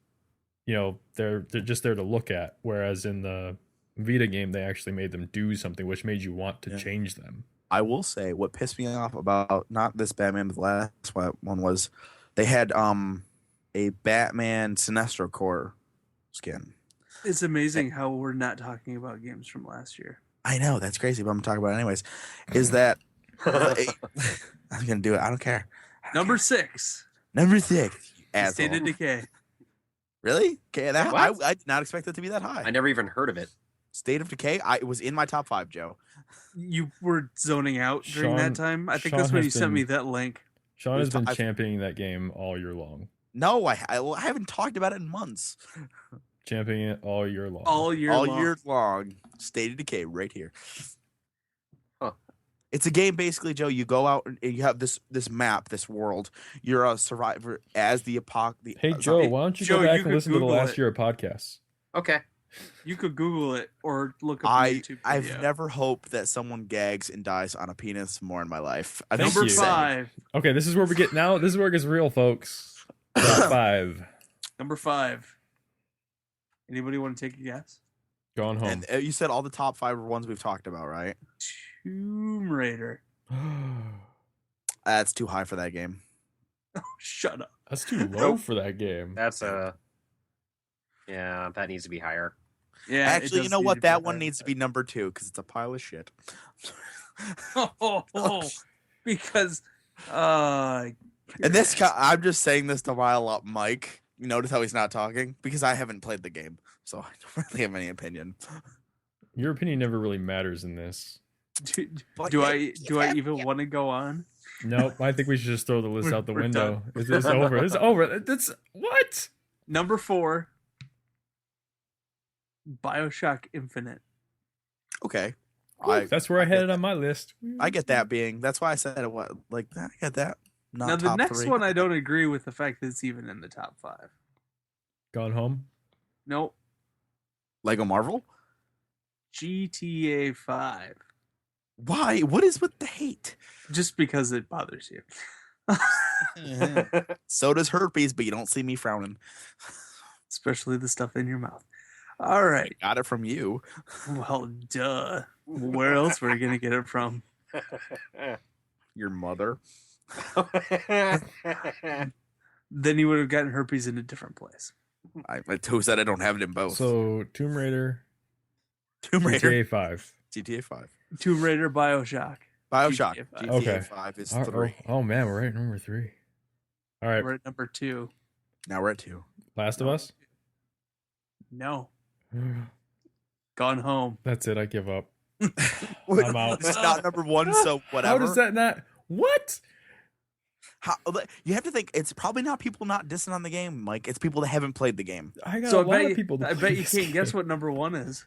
they're just there to look at. Whereas in the Vita game, they actually made them do something, which made you want to Yeah. change them. I will say what pissed me off about not this Batman, but the last one was they had a Batman Sinestro Corps skin. It's amazing how we're not talking about games from last year. I know that's crazy, but I'm talking about it anyways. Is that I'm gonna do it? I don't care. Number 6, Number 6, State of Decay. Really? Okay, that What? I did not expect it to be that high. I never even heard of it. State of Decay, it was in my top 5, Joe. You were zoning out during Sean- that time. I think Sean that's when has you sent been- me that link. Sean has been I've- championing that game all year long. No, I haven't talked about it in months. Championing it all year long. All year All long. year long. State of Decay right here. Huh. It's a game basically, Joe. You go out and you have this map, this world. You're a survivor as the apocalypse. Hey Joe, why don't you Joe, go you back and could listen to the Google last it. year of podcasts? Okay. You could Google it or look up a I've YouTube video. never hoped that someone gags and dies on a penis more in my life. I Thank just Number you. say- 5. Okay, this is where we get now. This is where it gets real, folks. Top 5. Number 5. Anybody want to take a guess? Gone home. And you said all the top 5 are ones we've talked about, right? Tomb Raider. That's too high for that game. Oh, shut up. That's too low for that game. That's yeah, that needs to be higher. Yeah. it Actually, you does know need what? to be That higher. one needs to be number 2 because it's a pile of shit. Because And this guy, I'm just saying this to rile up Mike. You notice how he's not talking? Because I haven't played the game, so I don't really have any opinion. Your opinion never really matters in this. do I even want to go on? Nope. I think we should just throw the list out the We're window. It's over. It's over. That's what? Number 4, BioShock Infinite. Okay. That's where I had it on my list. I get that being. That's why I said it. What? Like I get that. Not Now the top next 3. one, I don't agree with the fact that it's even in the top 5. Gone home. Nope. Lego Marvel? GTA 5. Why? What is with the hate? Just because it bothers you. So does herpes, but you don't see me frowning. Especially the stuff in your mouth. All right. I got it from you. Well, duh. Where else were you going to get it from? Your mother. Then you would have gotten herpes in a different place. Who said I don't have it in both? So Tomb Raider, GTA GTA 5. 5. Tomb Raider, BioShock. BioShock. GTA 5. GTA Okay. 5 is Oh, 3. oh man, we're at number 3. All right, We're at number 2. Now we're at 2. Last of Us. No. Gone Home. That's it. I give up. What? I'm out. It's not number 1, so whatever. How does that not? What? You have to think it's probably not people not dissing on the game, Mike. It's people that haven't played the game. I got So a lot of people. To I play bet you this can't guess game. what number 1 is.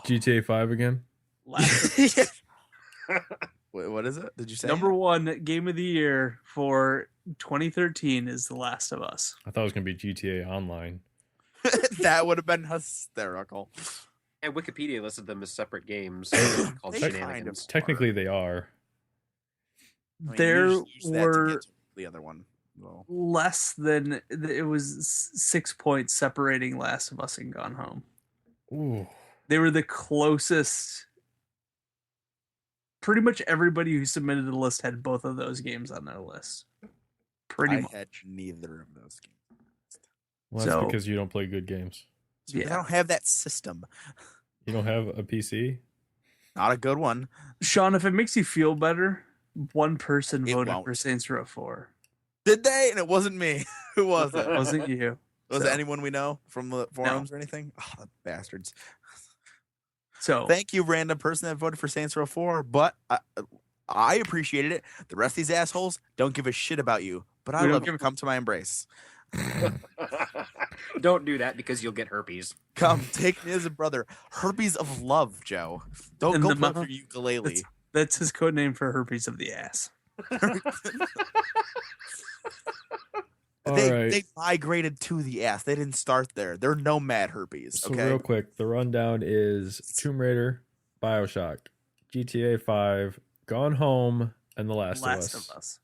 GTA 5 again. Last of Wait, what is it? Did you say Number 1 game of the year for 2013 is The Last of Us. I thought it was gonna be GTA Online. That would have been hysterical. And Wikipedia listed them as separate games called They Shenanigans. Technically, they are. I mean, There use that to were get to the other one. Well, less than it was 6 points separating Last of Us and Gone Home. Ooh. They were the closest. Pretty much everybody who submitted the list had both of those games on their list. Pretty I much. had neither of those games. Well, that's So- because you don't play good games. I Yeah. don't have that system. You don't have a PC. Not a good one. Sean, if it makes you feel better, one person It voted won't. for Saints Row 4. Did they? And it wasn't me. Who was it? It wasn't you. Was So- it anyone we know from the forums or anything? Oh, the bastards. So Thank you, random person that voted for Saints Row 4, but I appreciated it. The rest of these assholes don't give a shit about you, but I We don't love give you. a- Come to my embrace. Don't do that because you'll get herpes. Come, take me as a brother. Herpes of love, Joe. Don't And go the play mouth- for ukulele. that's his code name for herpes of the ass. All they, right. they migrated to the ass. They didn't start there. They're nomad herpes. So Okay. real quick, the rundown is Tomb Raider, BioShock, GTA 5, Gone Home, and The Last of Us.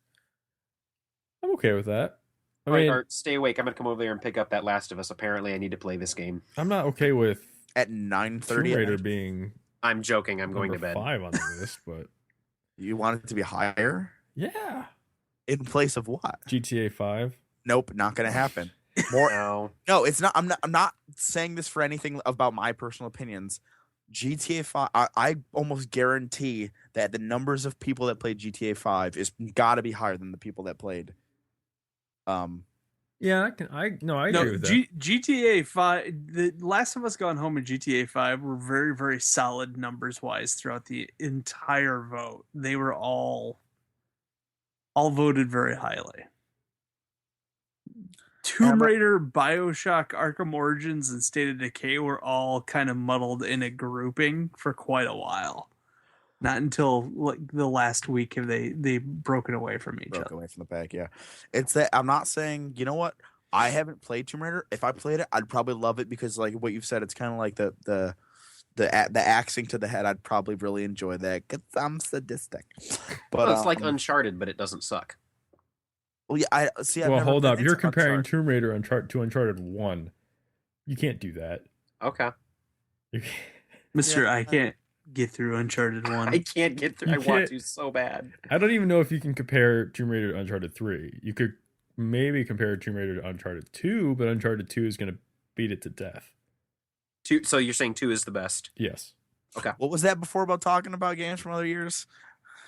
I'm okay with that. I All right, mean, Art, stay awake. I'm going to come over there and pick up that Last of Us. Apparently, I need to play this game. I'm not okay with At Tomb 9:30, Raider being I'm joking. I'm going to number bed. 5 on the list, but you want it to be higher yeah, in place of what? GTA 5. Nope, not gonna happen. More. No. No, it's not. I'm not saying this for anything about my personal opinions. GTA 5. I almost guarantee that the numbers of people that played GTA 5 is got to be higher than the people that played. Yeah, I agree No, with that. GTA 5, The Last of Us Gone Home and GTA 5 were very, very solid numbers wise throughout the entire vote. They were all voted very highly. Tomb Raider, BioShock, Arkham Origins, and State of Decay were all kind of muddled in a grouping for quite a while. Not until like the last week have they broken away from each Broke other. away from the pack. Yeah, it's that I'm not saying. You know what? I haven't played Tomb Raider. If I played it, I'd probably love it because, like what you've said, it's kind of like the axing to the head. I'd probably really enjoy that because I'm sadistic. But Well, it's like Uncharted, but it doesn't suck. well, yeah, I see. I've Well, never hold been up. You're into comparing Uncharted. Tomb Raider to Uncharted 1. You can't do that. Okay. You can't- Mister, Yeah. I can't get through Uncharted 1. I can't get through. You I want can't- to so bad. I don't even know if you can compare Tomb Raider to Uncharted 3. You could maybe compare Tomb Raider to Uncharted 2, but Uncharted 2 is going to beat it to death. So you're saying 2 is the best? Yes. What was that before about talking about games from other years?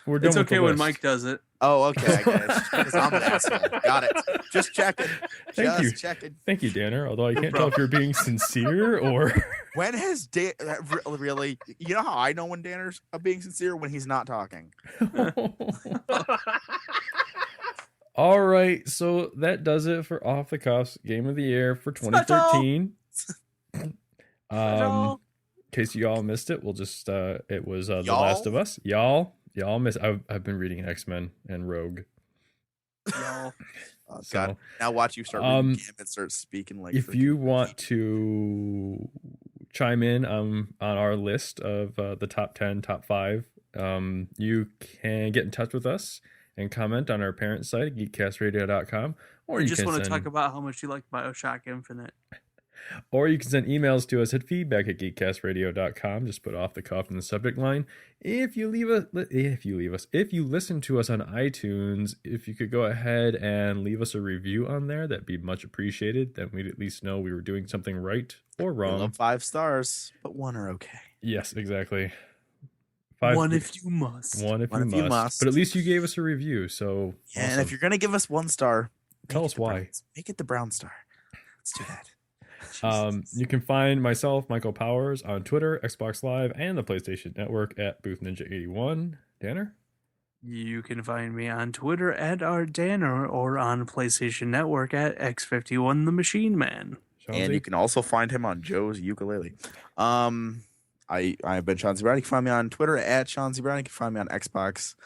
We're done It's with the okay when list. Mike does it. Oh, okay. I get it. Because I'm the asshole. Got it. Just checking. Thank you. Just checking. Thank you, Danner. Although I can't tell if you're being sincere or... When has really? You know how I know when Danner's being sincere? When he's not talking. All right, so that does it for Off the Cuffs Game of the Year for 2013. In case you all missed it, we'll just it was The Y'all? Last of Us. Y'all missed. I've been reading X-Men and Rogue. y'all. Oh, So, God. Now watch you start reading Gambit and start speaking like. If you want to chime in on our list of the top 10, top 5, you can get in touch with us and comment on our parent site, geekcastradio.com. Or you just want to talk about how much you like BioShock Infinite. Or you can send emails to us at feedback@geekcastradio.com. Just put off the cuff in the subject line. If you listen to us on iTunes, if you could go ahead and leave us a review on there, that'd be much appreciated. Then we'd at least know we were doing something right or wrong. I love 5 stars, but 1 are okay. Yes, exactly. 1 if you must. 1 if you must. But at least you gave us a review, so yeah, awesome. And if you're gonna give us 1 star, tell us why. Make it the brown star. Let's do that. You can find myself, Michael Powers, on Twitter, Xbox Live, and the PlayStation Network at Booth Ninja 81. Danner? You can find me on Twitter at @Danner or on PlayStation Network at X51 the Machine Man. And you can also find him on Joe's Ukulele. I've been Sean Z. Brown. You can find me on Twitter at Sean Z. Brown. You can find me on Xbox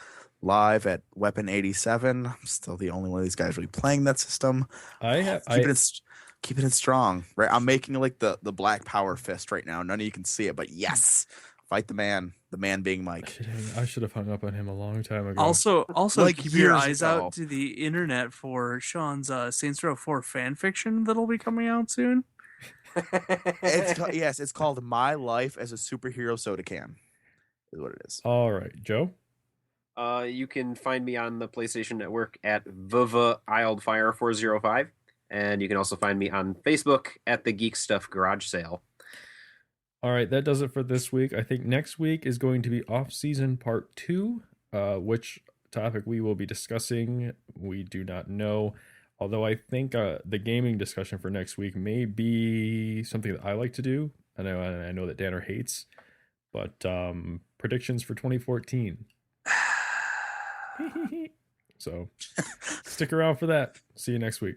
Live at Weapon87. I'm still the only one of these guys really playing that system. Keeping it strong, right? I'm making like the black power fist right now. None of you can see it, but yes, fight the man being Mike. I should have hung up on him a long time ago. Also, like keep your eyes out to the internet for Sean's Saints Row 4 fan fiction that'll be coming out soon. It's called My Life as a Superhero Soda Can, is what it is. All right, Joe? You can find me on the PlayStation Network at VivaIldFire405. And you can also find me on Facebook at the Geek Stuff Garage Sale. All right, that does it for this week. I think next week is going to be off-season part 2, which topic we will be discussing, we do not know. Although I think the gaming discussion for next week may be something that I like to do. I know that Danner hates, but predictions for 2014. So stick around for that. See you next week.